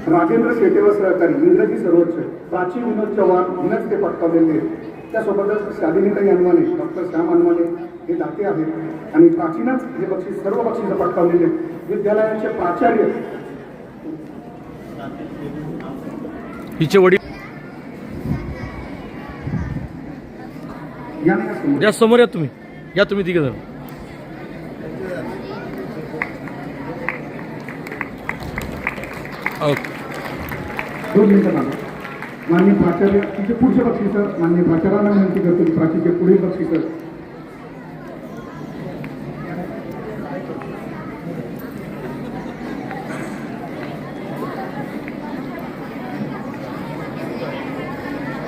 राजेंद्र शेटेवर सहकारी इंग्रजी सर्वोच्च प्राचीन विनोद चव्हाण हिनंच ते पटकावलेले आहेत. त्यासोबतच शालिनीताई अनवाने डॉक्टर श्याम अनवाने हे दाते आहेत आणि प्राचीनच हे बक्षीस सर्व बक्षीस पटकावलेले आहेत. विद्यालयाचे प्राचार्य हिचे वडील या समोर या तुम्ही तिघे जण. दोन मिनिटं मागे माननीय प्राचार्य तिचे पुढचे बक्षीस माननीय प्राचार्यांना विनंती करतो की प्राचीचे पुढील बक्षीस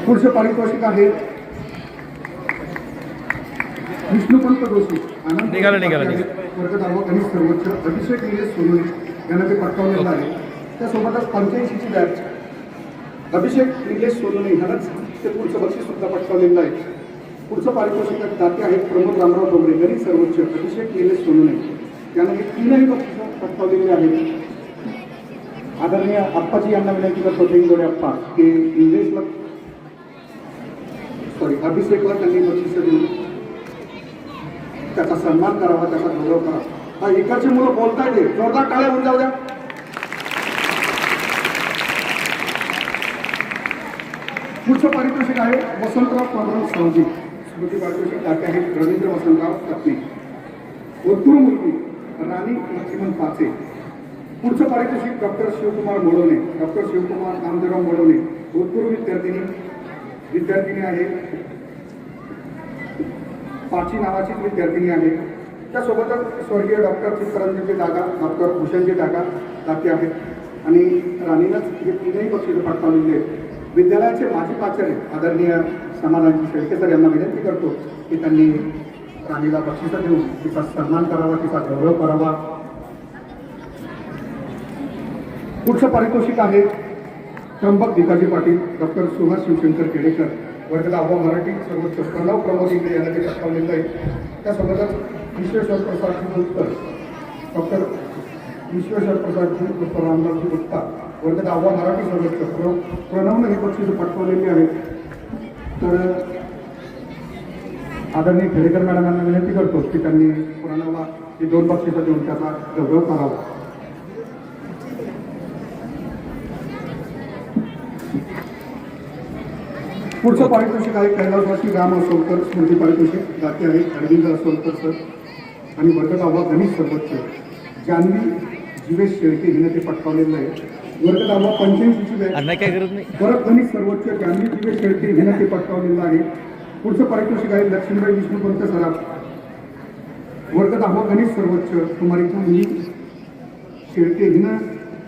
पुढचे पारितोषिक आहे विष्णुपंत जोशी आनंद निघाला. वर्ग 10वा गणित सर्वोच्च अभिषेक निलेश सोनवणे यांना ते पटकावलेलं आहे. त्यासोबतच 85ची बॅच अभिषेक निलेश सोनवणे ह्यालाच ते पुढचं बक्षीस सुद्धा पटकावलेलं आहे. पुढचं पारितोषिक दाते आहेत प्रमोद रामराव डोंगरे गणित सर्वोच्च अभिषेक निलेश सोनवणे यांना हे तीनही बक्षीस पटकावलेले आहेत. आदरणीय आप्पाजी यांना विनंती करतो टेंगोडे आप्पा की इंग्लिशला अभिषेकला त्यांनी बक्षीस देऊन त्याचा सन्मान करावा, त्याचा गौरव करावा. हा इकडची मुलं बोलतायत जोरदार टाळ्या होऊन जाऊ द्या. पुढचं पारितोषिक आहे वसंतराव प्रभुराव सावजी. स्मृती पारितोषिक दाते आहेत रवींद्र वसंतराव कत्ने. ओतूर मुलगी राणी लक्ष्मण पाचे. पुढचं पारितोषिक डॉक्टर शिवकुमार मोडवणे. डॉक्टर शिवकुमार नामदेवराव मोडवणे ओतूर विद्यार्थिनी आहे. पाची नावाचीच विद्यार्थिनी आहे. त्यासोबतच स्वर्गीय डॉक्टर चित्तरंजनची जागा, डॉक्टर भूषणची जागा जाती आहेत आणि राणीनंच हे तीनही बक्षीस पटकावलेले आहेत. विद्यालयाचे माजी प्राचार्य आदरणीय समाधानजी शेळके सर यांना विनंती करतो की त्यांनी राणीला बक्षिसं देऊन तिचा सन्मान करावा, तिचा गौरव करावा. पुढचं पारितोषिक आहे त्र्यंबक भिकाजी पाटील, डॉक्टर सुहास शिवशंकर केडेकर, वर्ग 10वा मराठी, सर्वोच्च प्रणव प्रमोद इंगळे यांना ते पटकावलेलं आहे. त्यासोबतच विश्वेश्वर प्रसादजी उत्तर, डॉक्टर विश्वेश्वर प्रसादजी उत्तर रामदासजी गुप्ता, वर्ग 10वा मराठी, सर्वोच्च प्रणवनं हे बक्षीस पटकावलेली आहेत. तर आदरणीय खेडेकर मॅडम यांना विनंती करतो की त्यांनी प्रणवला ही 2 बक्षिसं देऊन त्याचा गौरव करावा. पुढचं पारितोषिक आहे कैलासवासी राम असोलकर स्मृती पारितोषिक, जाती आहे अरविंद असोलकर सर आणि वर्ग 10वा गणेश सर्वोच्च जान्हवी जीवेश शेळके हिने ते पटकावलेलं आहे. वर्ग 10वा 85ची बॅच नाही काय गरज नाही. परत गणेश सर्वोच्च जान्हवी जीवेश शेळके हिने ते पटकावलेलं आहे. पुढचं पारितोषिक आहे लक्ष्मीबाई विष्णुपंत सराफ, वर्ग 10वा गणेश सर्वोच्च कुमारी जान्हवी शेळके हिनं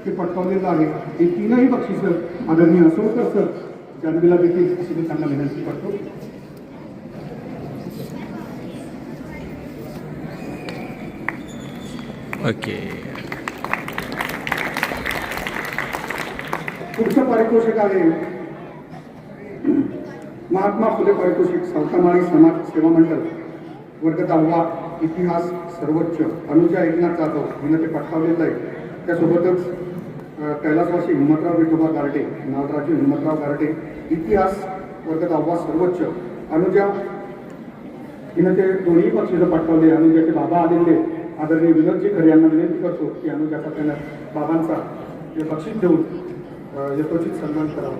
ते पटकावलेलं आहे. ही तीनही बक्षिसं आदरणीय असोलकर सर जान्हवीला देखील अशी मी त्यांना विनंती करतो. ओके. पुढचं पारितोषिक आहे महात्मा फुले पारितोषिक, सावतामाळी समाज सेवा मंडळ, वर्ग 10वा इतिहास सर्वोच्च अनुजा एकनाथ जाधव हिनं ते पटकावलेलं आहे. त्यासोबतच कैलासवासी हिम्मतराव विठोबा गारडे, नागराजू हिम्मतराव गारडे, इतिहास वर्ग 10वा सर्वोच्च अनुजा हिनं ते दोन्ही बक्षिसं पटकावले. अनुजाचे बाबा आलेले आदरणीय विनोदजी खरे यांना विनंती करतो की अनुजाचा त्यांना बाबांचा हे बक्षीस देऊन यथोचित सन्मान करावा.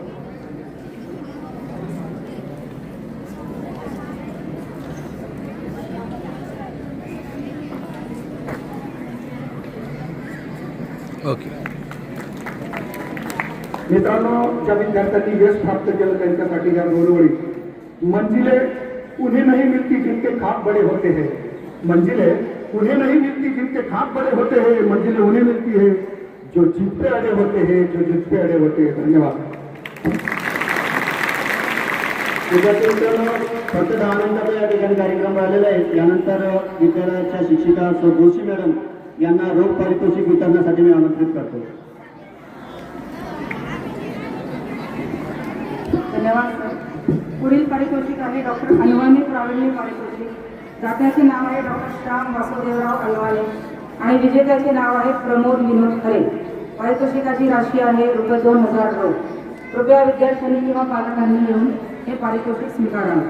ओके. मित्रांनो, ज्या विद्यार्थ्यांनी यश प्राप्त केलं त्यांच्यासाठी या दोरवडी मंजिले उन्हें नहीं मिलती जिनके खाक बड़े होते हैं, मंजिले उन्हें नहीं मिलती जिनके खाक बड़े होते हैं, मंजिले उन्हें मिलती है जो जिद पे अड़े होते हैं, जो जिद पे अड़े होते हैं. धन्यवाद. फक्त 10 मिनिटाचा या ठिकाणी कार्यक्रम राहिलेला आहे. यानंतर विद्यालयाच्या शिक्षिका सौ जोशी मॅडम यांना रोख पारितोषिक वितरणासाठी मी आमंत्रित करतो. धन्यवाद सर. पुढील पारितोषिक आहे डॉक्टर अनवाने प्रावीण्य पारितोषिक. दात्याचे नाव आहे डॉक्टर श्याम वासुदेवराव अनवाने आणि विजेत्याचे नाव आहे प्रमोद विनोद खरे. पारितोषिकाची राशी आहे ₹2000 रोख. कृपया विद्यार्थ्यांनी किंवा पालकांनी येऊन हे पारितोषिक स्वीकारावे.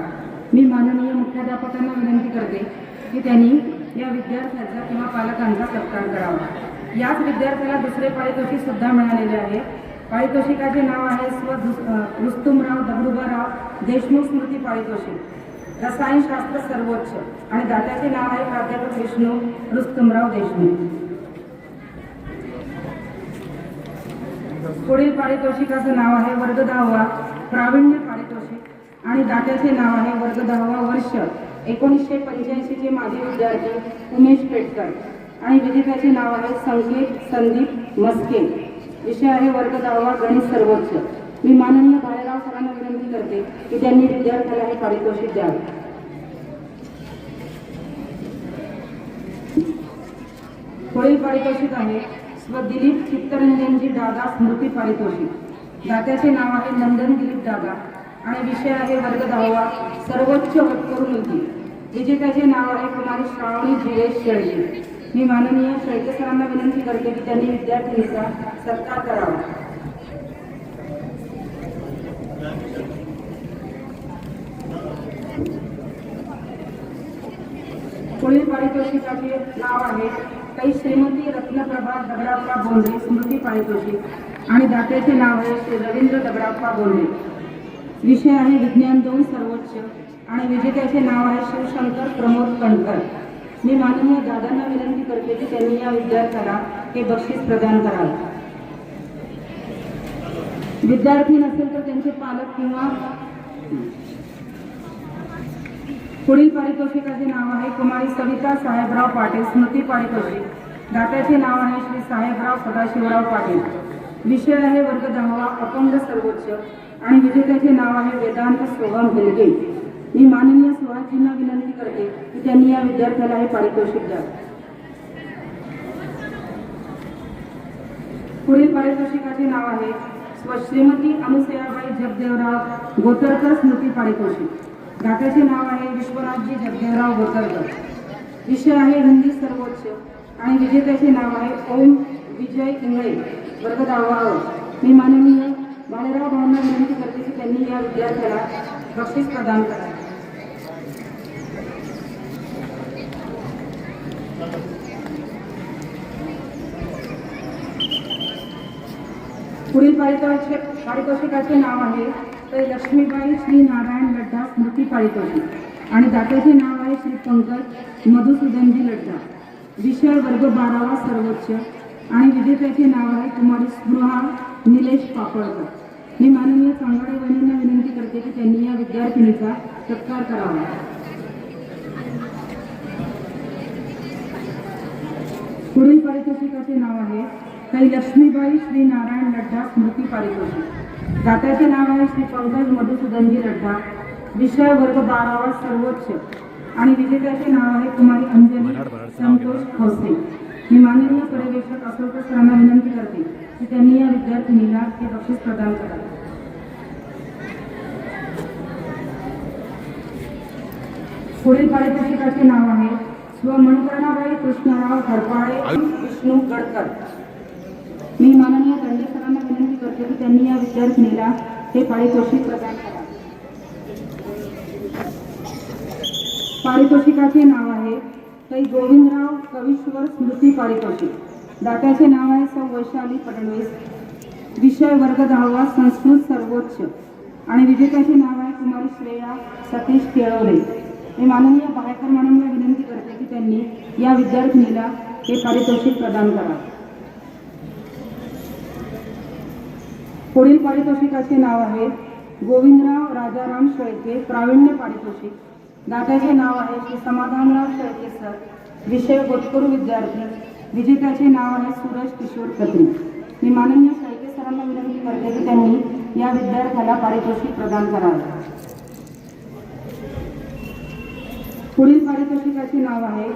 मी माननीय मुख्याध्यापकांना विनंती करते की त्यांनी या विद्यार्थ्याचा किंवा पालकांचा सत्कार करावा. याच विद्यार्थ्याला दुसरे पारितोषिक सुद्धा मिळालेले आहे. पारितोषिकाचे नाव आहे रुस्तुमराव दगडूबाराव देशमुख स्मृती पारितोषिक, रसायनशास्त्र सर्वोच्च आणि दात्याचे नाव आहे प्राध्यापक विष्णू रुस्तुमराव देशमुख. पुढील पारितोषिकाचं नाव आहे वर्ग 10वा प्रावीण्य पारितोषिक आणि दात्याचे नाव आहे वर्ग 10वा वर्ष 1985 चे माजी विद्यार्थी उमेश पेटकर आणि विजेत्याचे नाव आहे संकेत संदीप मस्के. विषय आहे वर्ग 10वा गणित सर्वोच्च. मी माननीय भालेराव सरांना विनंती करते की त्यांनी विद्यार्थ्याला हे पारितोषिक द्यावे. पुढील पारितोषिक आहे दिलीप चित्तरंजनजी दादा स्मृती पारितोषिक. दात्याचे नाव आहे नंदन दिलीप दादा आणि विषय आहे वर्ग 10वा सर्वोच्च होतकरू मुलगी. विजेत्याचे नाव आहे कुमारी श्रावणी जीवेश शेळके. मी माननीय शेळके सरांना विनंती करते की त्यांनी विद्यार्थिनीचा सत्कार करावा. पुढील पारितोषिकाचे नाव आहे काही श्रीमती रत्नप्रभा दगडाप्पा बोंडे स्मृती पारितोषिक आणि दात्याचे नाव आहे श्री रवींद्र दगडाप्पा बोंडे. विषय आहे विज्ञान 2 सर्वोच्च आणि विजेत्याचे नाव आहे शिवशंकर प्रमोद कणकर. मी माननीय दादांना विनंती करते की त्यांनी या विद्यार्थ्याला हे बक्षीस प्रदान करावे. विद्यार्थी नसेल तर त्यांचे पालक किंवा पुढील पारितोषिकाचे नाव आहे कुमारी सविता साहेबराव पाटील स्मृती पारितोषिक। दात्याचे नाव आहे श्री साहेबराव सदाशिवराव पाटील। विषय आहे वर्ग 10वा अपंग सर्वोच्च आणि विजेत्याचे नाव आहे वेदांत सोहम गिलगे। मी माननीय सुहासजींना विनंती करते की त्यांनी या विद्यार्थ्याला हे पारितोषिक द्यावे। पुढील पारितोषिकाचे नाव आहे श्रीमती अनुसयाबाई जगदेवराव गोतरकर स्मृती पारितोषिक। दात्याचे नाव आहे विश्वनाथजी जगदेवराव गोतरकर। विषय आहे हिंदी सर्वोच्च आणि विजेत्याचे नाव आहे ओम विजय इंगळे वर्ग 10वा। मी माननीय बाळाराव भाऊंना विनंती करते की त्यांनी या विद्यार्थ्याला बक्षीस प्रदान करावे। पुढील पारितोषिकाचे नाव आहे तर लक्ष्मीबाई श्री नारायण लड्डा स्मृती पारितोषिक आणि दात्याचे नाव आहे श्री पंकज मधुसूदनजी लड्डा। विषय वर्ग 12वा सर्वोच्च आणि विजेत्याचे नाव आहे कुमारी स्पृहा निलेश पापळकर। मी माननीय चांगडे वहिनींना विनंती करते की त्यांनी या विद्यार्थिनीचा सत्कार करावा। पुढील पारितोषिकाचे नाव आहे काही लक्ष्मीबाई श्री नारायण लड्डा स्मृती पारितोषिक। दात्याचे नाव आहे श्री पंकज मधुसूदनजी लड्डा। विषय वर्ग 12वा सर्वोच्च आणि विजेत्याचे नाव आहे कुमारी अंजली संतोष खवसे। मी माननीय पर्यवेक्षक अशोक सरांना विनंती करते की त्यांनी या विद्यार्थिनीला हे बक्षीस प्रदान करावे। पुढील पारितोषिकाचे नाव आहे स्व मनकर्णाबाई कृष्णराव हरपाळे विष्णू गडकर। मी माननीय दंडे सरांना विनंती करते की त्यांनी या विद्यार्थिनीला हे पारितोषिक प्रदान करावे। पारितोषिकाचे नाव आहे काही गोविंदराव कवीश्वर स्मृती पारितोषिक। दात्याचे नाव आहे सौ वैशाली फडणवीस। विषय वर्ग 10वा संस्कृत सर्वोच्च आणि विजेत्याचे नाव आहे कुमारी श्रेया सतीश केळवले। मी माननीय बाहेकर मॅडमला विनंती करते की त्यांनी या विद्यार्थिनीला हे पारितोषिक प्रदान करावे। पुढील पारितोषिकाचे नाव आहे गोविंदराव राजाराम शेळके प्रावीण्य पारितोषिक। दात्याचे नाव आहे श्री समाधानराव शेळके सर। विषय होतकरू विद्यार्थी। विजेत्याचे नाव आहे सूरज किशोर खत्री। मी माननीय शेळके सरांना विनंती करते की त्यांनी या विद्यार्थ्याला पारितोषिक प्रदान करावे। पुढील पारितोषिकाचे नाव आहे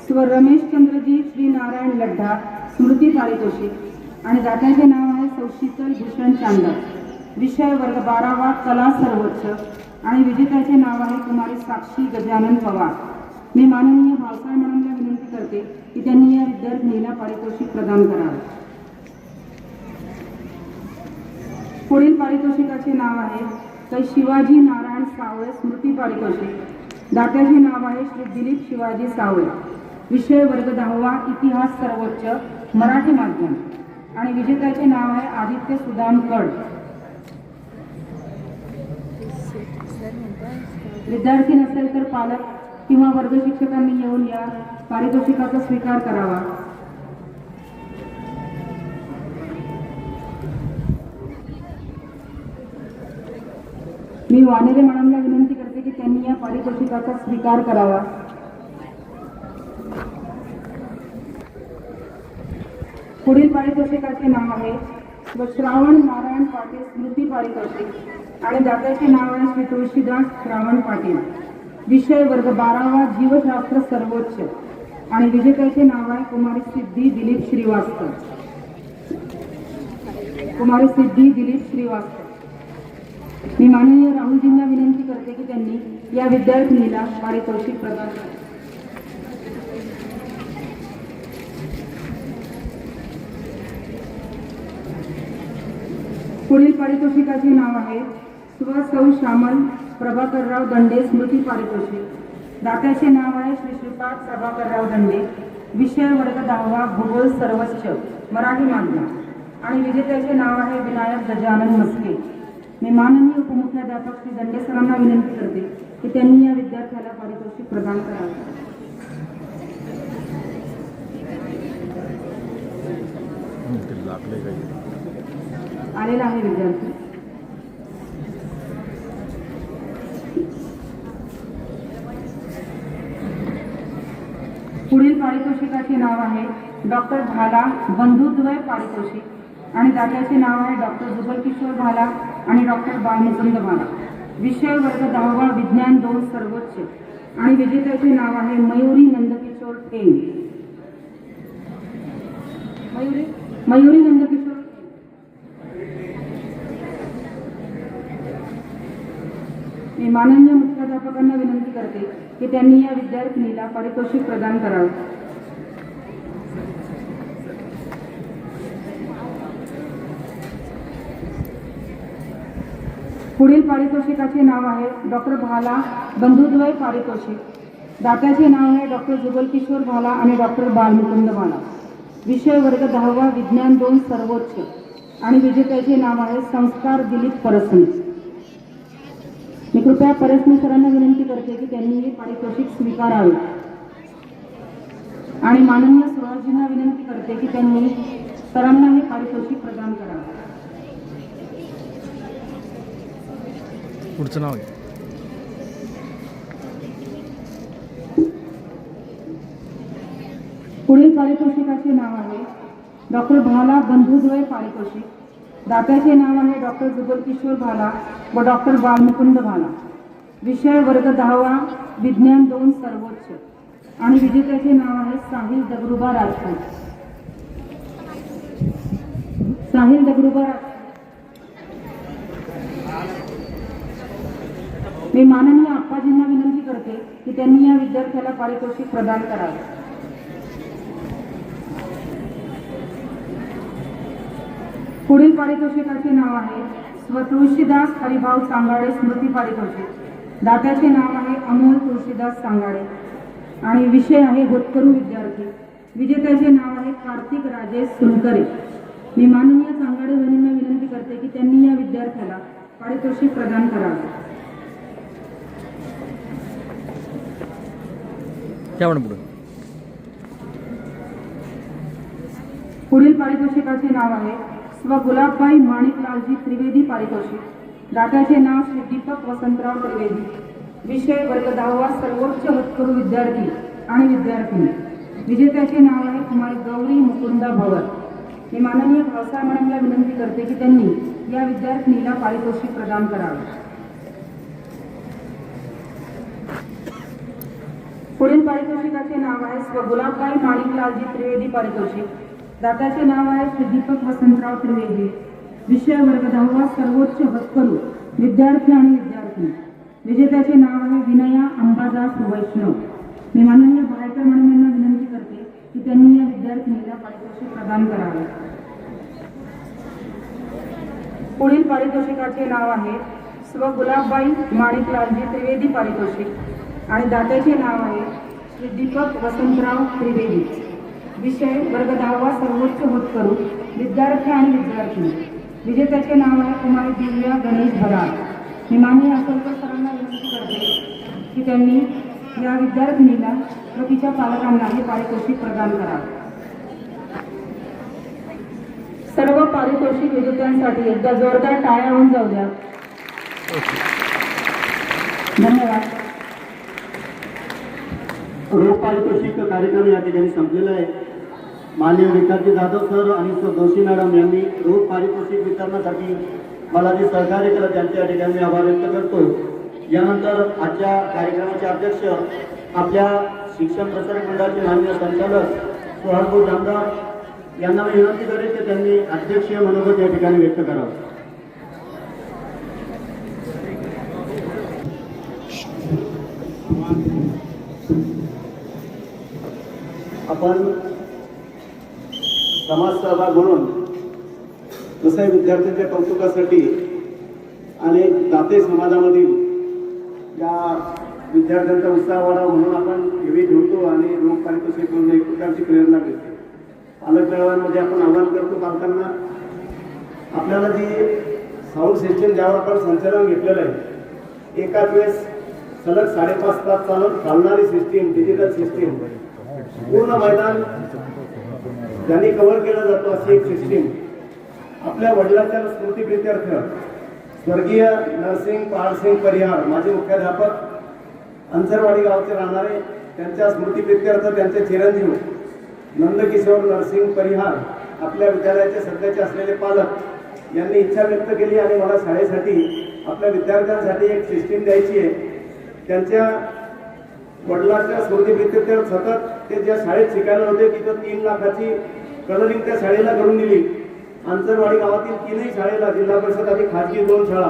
स्व रमेशचंद्रजी श्री नारायण लड्डा स्मृती पारितोषिक आणि दात्याचे नाव आहे सौ शीतल भूषण चांदक। विषय वर्ग 12वा कला सर्वोच्च आणि विजेत्याचे नाव आहे कुमारी साक्षी गजानन पवार। मी माननीय भावसाहेब मॅडमला विनंती करते की त्यांनी या विद्यार्थिनीला पारितोषिक प्रदान करावे। पुढील पारितोषिकाचे नाव आहे काही शिवाजी नारायण सावळे स्मृती पारितोषिक। दात्याचे नाव आहे श्री दिलीप शिवाजी सावळे। विषय वर्ग 10वा इतिहास सर्वोच्च मराठी माध्यम आणि विजेत्याचे नाव आहे आदित्य सुदाम कड। विद्यार्थी नसेल तर पालक किंवा वर्ग शिक्षकांनी येऊन या पारितोषिकाचा स्वीकार करावा। मी वानेरे मॅडमला विनंती करते की त्यांनी या पारितोषिकाचा स्वीकार करावा। पुढील पारितोषिकाचे नाव आहे श्रावण नारायण पाटील स्मृती पारितोषिक आणि दात्याचे नाव आहे श्री तुळशीदास श्रावण पाटील। विषय वर्ग 12वा जीवशास्त्र सर्वोच्च आणि विजेत्याचे नाव आहे कुमारी सिद्धी दिलीप श्रीवास्तव। कुमारी सिद्धी दिलीप श्रीवास्तव। मी माननीय राहुलजींना विनंती करते की त्यांनी या विद्यार्थिनीला पारितोषिक प्रदान करावे। पुढील पारितोषिकाचे नाव आहे सौ श्यामल प्रभाकरराव दंडे स्मृती पारितोषिक। दात्याचे नाव आहे श्री श्रीपाद प्रभाकरराव दंडे। विषय वर्ग 10वा भूगोल सर्वोच्च मराठी माध्यम आणि विजेत्याचे नाव आहे विनायक गजानन मस्के। मी माननीय उपमुख्याध्यापक श्री दंडे सरांना विनंती करते की त्यांनी या विद्यार्थ्याला पारितोषिक प्रदान करावे। आलेला आहे विद्यार्थी। नाव आहे डॉक्टर भाला बंधुद्वय पारितोषिक आणि दात्याचे नाव आहे डॉक्टर जुगलकिशोर भाला आणि डॉक्टर बालमुकुंद भाला. विषय वर्ग 10वा विज्ञान 2 सर्वोच्च आणि विजेत्याचे नाव आहे मयुरी नंदकिशोर ठेंग. मयुरी नंदकिशोर. मी माननीय मुख्याध्यापकांना विनंती करते की त्यांनी या विद्यार्थिनीला पारितोषिक प्रदान करावे. पुढील पारितोषिकाचे नाव आहे डॉक्टर भाला बंधुद्वय पारितोषिक. दात्याचे नाव आहे डॉक्टर जुगलकिशोर भाला आणि डॉक्टर बालमुकुंद भाला. विषय वर्ग 10वा विज्ञान 2 सर्वोच्च आणि विजेत्याचे नाव आहे संस्कार दिलीप परसने. मी कृपया परसने सरांना विनंती करते की त्यांनी हे पारितोषिक स्वीकारावे आणि माननीय सुहासजींना विनंती करते की त्यांनी सरांना हे पारितोषिक प्रदान करावे. पुढचं नाव आहे. पुढील पारितोषिकाचे नाव आहे डॉक्टर भाला बंधुद्वय पारितोषिक. दात्याचे नाव आहे डॉक्टर जुगलकिशोर भाला व डॉक्टर बालमुकुंद भाला. विषय वर्ग 10वा विज्ञान 2 सर्वोच्च आणि विजेत्याचे नाव आहे साहिल दगडूबा राजपूत. साहिल दगडूबा राजपूत. मी माननीय आप्पाजींना विनंती करते की त्यांनी या विद्यार्थ्याला पारितोषिक प्रदान करावे. पुढील पारितोषिकाचे नाव आहे तुळशीदास हरिभाऊ सांगाडे स्मृती पारितोषिक. दात्याचे नाव आहे अमोल तुळशीदास सांगाडे आणि विषय आहे होतकरू विद्यार्थी. विजेत्याचे नाव आहे कार्तिक राजेश सुनकरे. मी माननीय सांगाडे बहिणींना विनंती करते की त्यांनी या विद्यार्थ्याला पारितोषिक प्रदान करावे. पुढील पारितोषिकाचे नाव आहे स्व गुलाबबाई माणिकलालजी त्रिवेदी पारितोषिक. दात्याचे नाव श्री दीपक वसंतराव त्रिवेदी. विषय वर्ग 10वा सर्वोच्च होतकरू विद्यार्थी आणि विद्यार्थिनी. विजेत्याचे नाव आहे कुमारी गौरी मुकुंदा भवर. मी माननीय भावसाहेब मॅडमला विनंती करते की त्यांनी या विद्यार्थिनीला पारितोषिक प्रदान करावे. पुढील पारितोषिकाचे नाव आहे स्व गुलाबबाई माणिकलालजी त्रिवेदी पारितोषिक. दात्याचे नाव आहे श्री दीपक वसंतराव त्रिवेदी. विषय वर्ग 10वा सर्वोच्च होतकरू विद्यार्थी आणि विद्यार्थिनी. विजेत्याचे नाव आहे विनया अंबादास वैष्णव. मी माननीय भायकर मॅडम यांना विनंती करते की त्यांनी या विद्यार्थिनीला पारितोषिक प्रदान करावे. पुढील पारितोषिकाचे नाव आहे स्व गुलाबबाई माणिकलालजी त्रिवेदी पारितोषिक आणि दात्याचे नाव आहे श्री दीपक वसंतराव त्रिवेदी. विषय वर्ग 10वा सर्वोच्च होतकरू विद्यार्थी आणि विद्यार्थिनी. विजेत्याचे नाव आहे कुमारी दिव्या गणेश भराड. मी माननीय असलकर सरांना विनंती करते की त्यांनी या विद्यार्थिनीला व तिच्या पालकांना हे पारितोषिक प्रदान करावे. सर्व पारितोषिक विजेत्यांसाठी एकदा जोरदार टाळ्या होऊन जाऊ द्या. धन्यवाद. रोप पारितोषिक कार्यक्रम या ठिकाणी संपलेला आहे. माननीय विकासजी जाधव सर आणि सर जोशी मॅडम यांनी रोप पारितोषिक वितरणासाठी मला जे सहकार्य केलं त्यांच्या या ठिकाणी मी आभार व्यक्त करतो. यानंतर आजच्या कार्यक्रमाचे अध्यक्ष आपल्या शिक्षण प्रसारक मंडळाचे माननीय संचालक सुहासभाऊ जामदार यांना मी विनंती करेन की त्यांनी अध्यक्षीय मनोगत या ठिकाणी व्यक्त करावं. आपण समाज सहभाग म्हणून कसं विद्यार्थ्यांच्या कौतुकासाठी आणि दाते समाजामधील या विद्यार्थ्यांचा उत्साह वाढावा म्हणून आपण हेवी ठेवतो आणि रोग पारितोषिक म्हणून एक प्रकारची प्रेरणा मिळते. पालक मेळाव्यांमध्ये आपण आवाहन करतो पालकांना आपल्याला जी साऊंड सिस्टीम ज्यावर आपण संचालन घेतलेलं आहे एकाच वेळेस सलग 5.5 तास चालणारी सिस्टीम डिजिटल सिस्टीम पूर्ण मैदान ज्यांनी कव्हर केला जातो अशी एक सिस्टीम आपल्या वडिलांच्या स्मृतीप्रित्यर्थ स्वर्गीय नरसिंग पहाडसिंग परिहार माजी मुख्याध्यापक अंसरवाडी गावचे राहणारे त्यांच्या स्मृतीप्रित्यर्थ त्यांचे चिरंजीव नंदकिशोर नरसिंग परिहार आपल्या विद्यालयाचे सध्याचे असलेले पालक यांनी इच्छा व्यक्त केली आणि मला शाळेसाठी आपल्या विद्यार्थ्यांसाठी एक सिस्टीम द्यायची आहे. त्यांच्या वडिलांच्या स्मृतीप्रित्यर्थ सतत ते ज्या शाळेत शिकायला होते तिथं 3 लाखाची कलरिंग त्या शाळेला करून दिली. अंतरवाडी गावातील 3ही शाळेला, जिल्हा परिषद आणि खाजगी 2 शाळा,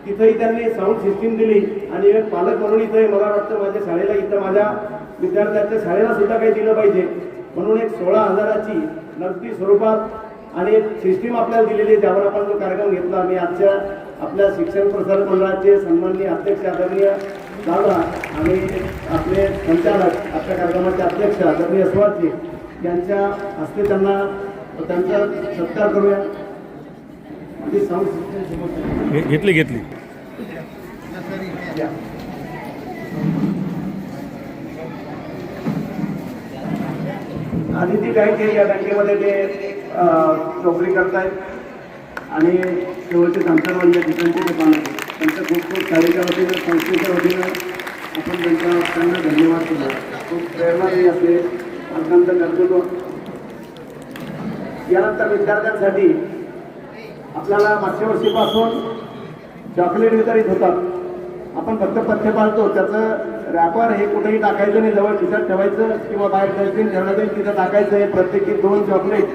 तिथंही त्यांनी साऊंड सिस्टीम दिली. आणि एक पालक म्हणून इथं मला वाटतं माझ्या शाळेला, इथं माझ्या विद्यार्थ्यांच्या शाळेला सुद्धा काही दिलं पाहिजे म्हणून एक 16,000ची नगदी स्वरूपात आणि एक सिस्टीम आपल्याला दिलेली आहे, ज्यावर आपण जो कार्यक्रम घेतला. मी आजच्या आपल्या शिक्षण प्रसारक मंडळाचे सन्माननीय अध्यक्ष आदरणीय दादा आणि आपले संचालक, आपल्या कार्यक्रमाचे अध्यक्ष आदरणीय स्वाती यांच्या हस्ते त्यांचा सत्कार करूया. आणि साऊंड सिस्टीम घेतली आदिती बँक या बँकेमध्ये ते नोकरी करतायत आणि शेवटचे अंतरवाडी या ठिकाणचे ते पाहत त्यांचं खूप शाळेच्या वतीनं, संस्थेच्या वतीनं आपण त्यांना धन्यवाद केला. खूप प्रेरणादायी असले अत्यंत कर्तृत्व. यानंतर विद्यार्थ्यांसाठी आपल्याला मागच्या वर्षीपासून चॉकलेट वितरित होतात. आपण फक्त पथ्य पाळतो, त्याचं रॅपर हे कुठेही टाकायचं नाही, जवळ खिशात ठेवायचं किंवा बाहेर डस्टबिन ठेवण्यात येईल तिथं टाकायचं आहे. प्रत्येकी 2 चॉकलेट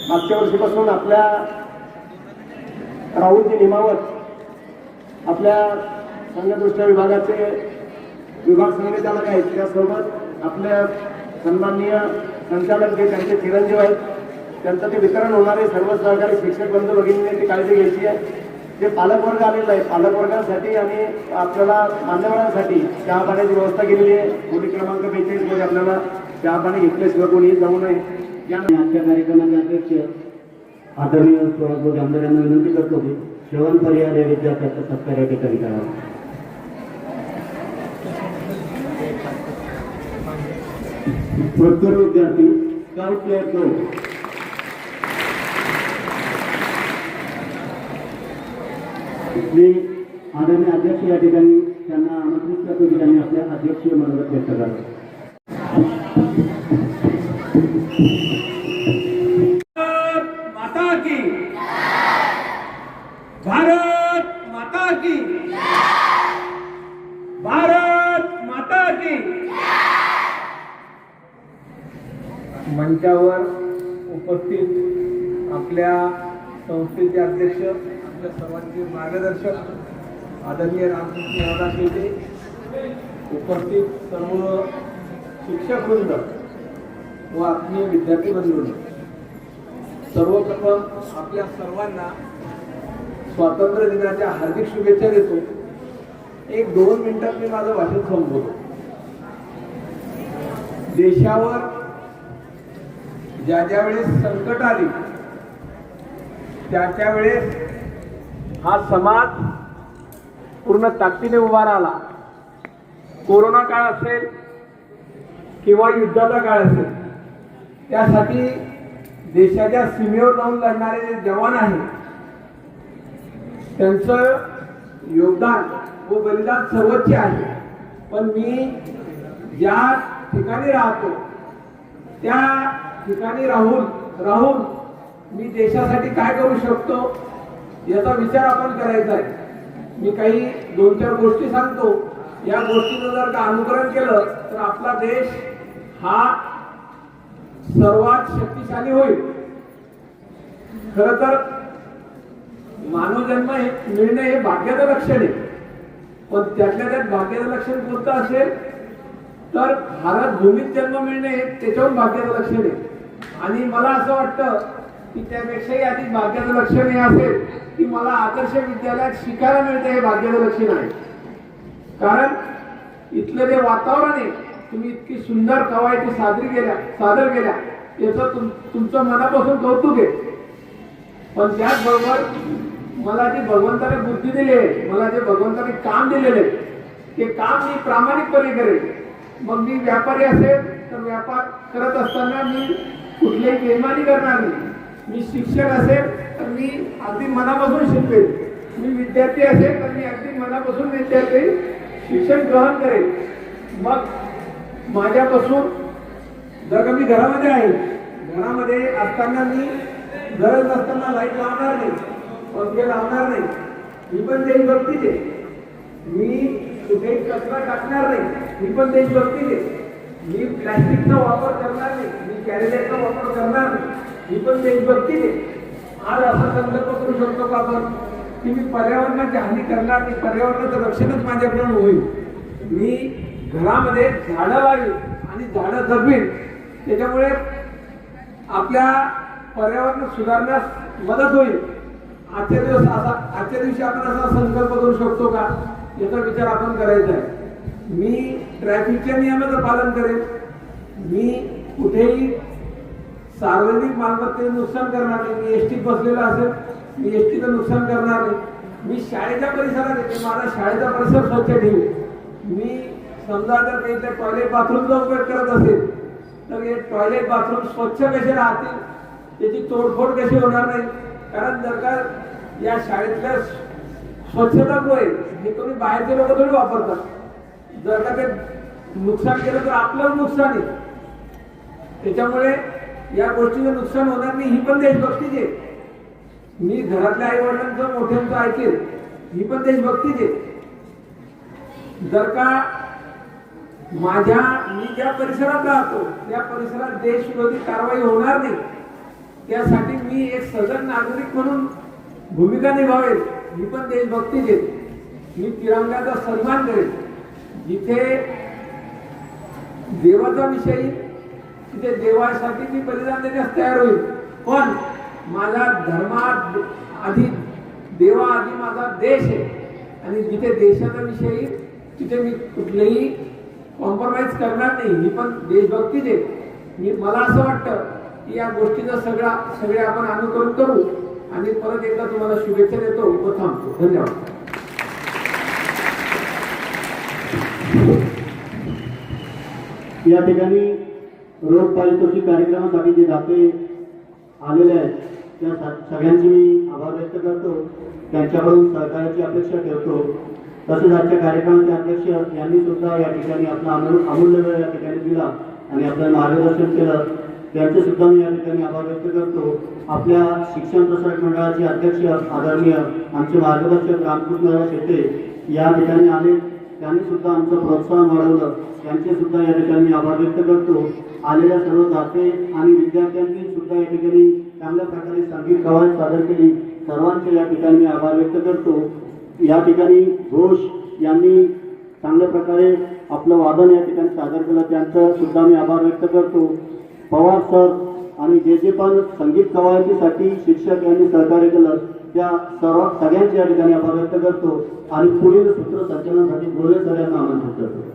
मागच्या वर्षीपासून आपल्या राहुलजी निमावत आपल्या संघदृष्ट्या विभागाचे विभाग संचालक आहेत, त्यासोबत आपल्या सन्माननीय संचालक जे त्यांचे चिरंजीव आहेत, त्यांचं ते वितरण होणारे सर्व सहकारी शिक्षक बंधू भगिनींनी ती काळजी घ्यायची आहे. जे पालकवर्ग आलेला आहे, पालकवर्गासाठी आणि आपल्याला मान्यवरांसाठी चहा पाण्याची व्यवस्था केलेली आहे. खोली क्रमांक 42 मध्ये आपल्याला चहा पाणी घेतल्याशिवाय कोणी जाऊ नये. आजच्या कार्यक्रमाचे अध्यक्ष आदरणीय सुहासभाऊ जामदार यांना विनंती करतो की श्रवण परिहार या विद्यार्थ्याचा सत्कार या ठिकाणी करावा. प्रत्येक विद्यार्थी स्काउट प्लेअर प्रो मी आदरणीय अध्यक्ष या ठिकाणी त्यांना आमंत्रित करतो की त्यांनी आपल्या अध्यक्षीय मनोगत व्यक्त करावं. माता की भारत माता की भारत माता की. मंचावर उपस्थित आपल्या संस्थेचे अध्यक्ष, आपल्या सर्वांचे मार्गदर्शक आदरणीय रामकृष्ण दादा शेटे, उपस्थित सर्व शिक्षक वृंद व आत्मीय विद्यार्थी बंधूंनो, सर्वप्रथम आपल्या सर्वांना स्वातंत्र्य दिनाच्या हार्दिक शुभेच्छा देतो. 1-2 मिनिटात मी माझं भाषण संपवतो. देशावर ज्या वेळेस संकट आली त्या वेळेस हा समाज पूर्ण ताकदीने उभा राहिला. कोरोना काळ असेल किंवा युद्धाचा काळ असेल, त्यासाठी देशाच्या सीमेवर जाऊन लढणारे जे जवान आहेत त्यांचं योगदान व बलिदान सर्वोच्च आहे. पण मी ज्या ठिकाणी राहतो त्या ठिकाणी राहून मी देशासाठी काय करू शकतो याचा विचार आपण करायचा आहे. मी काही 2-4 गोष्टी सांगतो. या गोष्टीचं जर का अनुकरण केलं तर आपला देश हा सर्वात शक्तिशाली होईल. खरं तर मानवजन्म मिळणे हे भाग्याचं लक्षण आहे, पण त्यातल्या त्यात भाग्याचं लक्षण कोणतं असेल तर भारत भूमीत जन्म मिळणे त्याच्याहून भाग्याचं लक्षण आहे. आणि मला असं वाटतं की त्यापेक्षाही अधिक भाग्याचं लक्षण हे असेल की मला आदर्श विद्यालयात शिकायला मिळते, हे भाग्याचं लक्षण आहे. कारण इथलं जे वातावरण आहे, तुम्ही इतकी सुंदर कवायती सादर केल्या याचं तुमचं मनापासून कौतुक आहे. पण त्याचबरोबर मला जी भगवंताने बुद्धी दिली आहे, मला जे भगवंताने काम दिलेले ते काम मी प्रामाणिकपणे करेन. मग मी व्यापारी असेल तर व्यापार करत असताना मी कुठल्याही बेईमानी करणार नाही. मी शिक्षक असेल तर मी अगदी मनापासून शिकवेन. मी विद्यार्थी असेल तर मी अगदी मनापासून शिक्षण ग्रहण करेन. मग माझ्यापासून जर का मी घरामध्ये आहे, घरामध्ये असताना मी गरज नसताना लाईट लावणार नाही, पंखे लावणार नाही, ही पण देशभक्तीच आहे. मी कुठेही कचरा टाकणार नाही, ही पण देशभक्तीच आहे. मी प्लॅस्टिकचा वापर करणार नाही, मी कॅरेबॅगचा वापर करणार नाही, ही पण देशभक्तीच आहे. आज असा संकल्प करू शकतो का आपण की मी पर्यावरणाची हानी करणार नाही, पर्यावरणाचं रक्षणच माझ्याकडून होईल. मी घरामध्ये झाडं लावेल आणि झाडं जगवेल, त्याच्यामुळे आपल्या पर्यावरण सुधारण्यास मदत होईल. आजच्या दिवशी आपण असा संकल्प करू शकतो का, याचा विचार आपण करायचा आहे. मी ट्रॅफिकच्या नियमाचं पालन करेन, मी कुठेही सार्वजनिक मालमत्तेचं नुकसान करणार नाही. मी एसटीत बसलेला असेल, मी एसटीचं नुकसान करणार नाही. मी शाळेच्या परिसरात येते, माझा शाळेचा परिसर स्वच्छ ठेवू. मी समजा जर काही त्या टॉयलेट बाथरूमचा उपयोग करत असेल तर हे टॉयलेट बाथरूम स्वच्छ कसे राहतील, त्याची तोडफोड कशी होणार नाही. कारण जर का या शाळेतल्या स्वच्छतागृह हे कोणी बाहेरचे लोक थोडी वापरतात. जर का ते नुकसान केलं तर आपलं नुकसान आहे. त्याच्यामुळे या गोष्टीचं नुकसान होणार नाही, ही पण देशभक्तीच आहे. मी घरातल्या आई वडिलांचं मोठ्यांचं ऐकेल, ही पण देशभक्तीच आहे. जर का मी ज्या परिसरात राहतो त्या परिसरात देशविरोधी कारवाई होणार नाही, त्यासाठी मी एक सजग नागरिक म्हणून भूमिका निभावेल, ही पण देशभक्तीच आहे. मी तिरंगाचा सन्मान करेन. जिथे देवाचा विषय तिथे देवासाठी मी बलिदान देण्यास तयार होईल. पण माझा धर्मात आधी देवा आधी माझा देश आहे आणि जिथे देशाचा विषय येईल तिथे मी कुठलेही कॉम्प्रोमाइज करणार नाही, ही पण देशभक्तीच आहे. मला असं वाटतं की या गोष्टीचा सगळे आपण अनुकरण करू. आणि परत एकदा तुम्हाला शुभेच्छा देतो व थांबतो. धन्यवाद. या ठिकाणी रोग पारितोषिक कार्यक्रमासाठी जे दाते आलेले आहेत त्या सगळ्यांचे मी आभार व्यक्त करतो. त्यांच्याकडून सहकार्याची अपेक्षा ठेवतो. तसेच आजच्या कार्यक्रमाचे अध्यक्ष यांनी सुद्धा या ठिकाणी आपला अमूल्य वेळ या ठिकाणी दिला आणि आपल्याला मार्गदर्शन केलं, त्यांचे सुद्धा मी या ठिकाणी आभार व्यक्त करतो. आपल्या शिक्षण प्रसारक मंडळाचे अध्यक्ष आदरणीय आमचे मार्गदर्शक रामकृष्ण शेट्टे या ठिकाणी आले, त्यांनी सुद्धा आमचं प्रोत्साहन वाढवलं, त्यांचे सुद्धा या ठिकाणी आभार व्यक्त करतो. आलेल्या सर्व दाते आणि विद्यार्थ्यांनी सुद्धा या ठिकाणी चांगल्या प्रकारे संगीत कवायत सादर केली, सर्वांचे या ठिकाणी मी आभार व्यक्त करतो. या ठिकाणी घोष यांनी चांगल्या प्रकारे आपलं वादन या ठिकाणी सादर केलं, त्यांचं सुद्धा मी आभार व्यक्त करतो. पवार सर आणि जे पण संगीत कवायतीसाठी शिक्षक यांनी सहकार्य केलं त्या सगळ्यांचे या ठिकाणी आभार व्यक्त करतो. आणि पुढील सूत्रसंचालनासाठी गोळे सर यांना आमंत्रित करतो.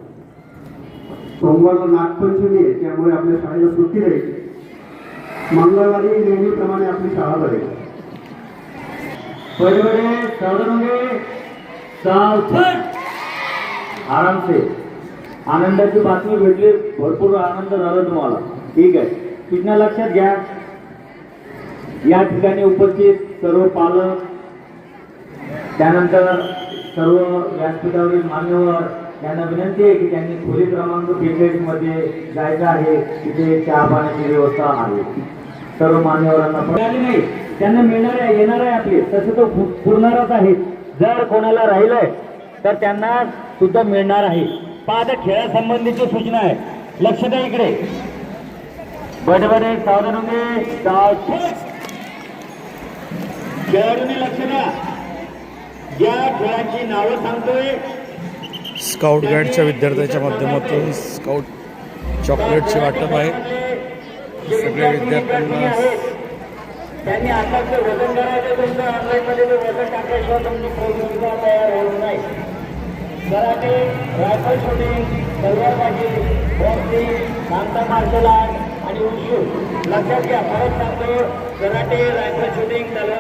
सोमवारला नागपंचमी आहे, त्यामुळे आपल्या शाळेला सुट्टी राहील. मंगळवारी नेहमीप्रमाणे आपली शाळा भरेल. बड़े सावधान होंगे, सावधान, आराम से. आनंदाची बातमी भेटली, भरपूर आनंद झाला तुम्हाला. ठीक आहे, सूचना लक्षात घ्या. या ठिकाणी उपस्थित सर्व पालक, त्यानंतर सर्व व्यासपीठावरील मान्यवर यांना विनंती आहे की त्यांनी खोली क्रमांक 43 मध्ये जायचं आहे. तिथे चहा पाण्याची व्यवस्था आहे. सर्व मान्यवरांना मिळाली नाही, त्यांना मिळणार आहे, येणार आहे आपले, तसं तो पुरणारच आहे. जर कोणाला राहिलंय तर त्यांना सुद्धा मिळणार आहे. आता खेळासंबंधीची सूचना आहे, लक्ष द्या इकडे. बडबडे सावधान होंगे, खेळाडूंनी लक्ष द्या. या खेळाची नावं सांगतोय. स्काउट गाईडच्या विद्यार्थ्यांच्या माध्यमातून स्काउट चॉकलेटचे वाटप आहे. सगळ्या विद्यार्थ्यांना त्यांनी आता वजन करायचं, तुमचं ऑनलाईनमध्ये वजन टाकल्याशिवाय तुमची प्रयोगशाळा तयार होत नाही. कराटे, रायफल शूटिंग, तलवारबाजी, बॉक्सिंग, मांता मार्शल आर्ट आणि उशू लक्षात घ्या. परत सांगतो, कराटे, रायफल शूटिंग, तलवार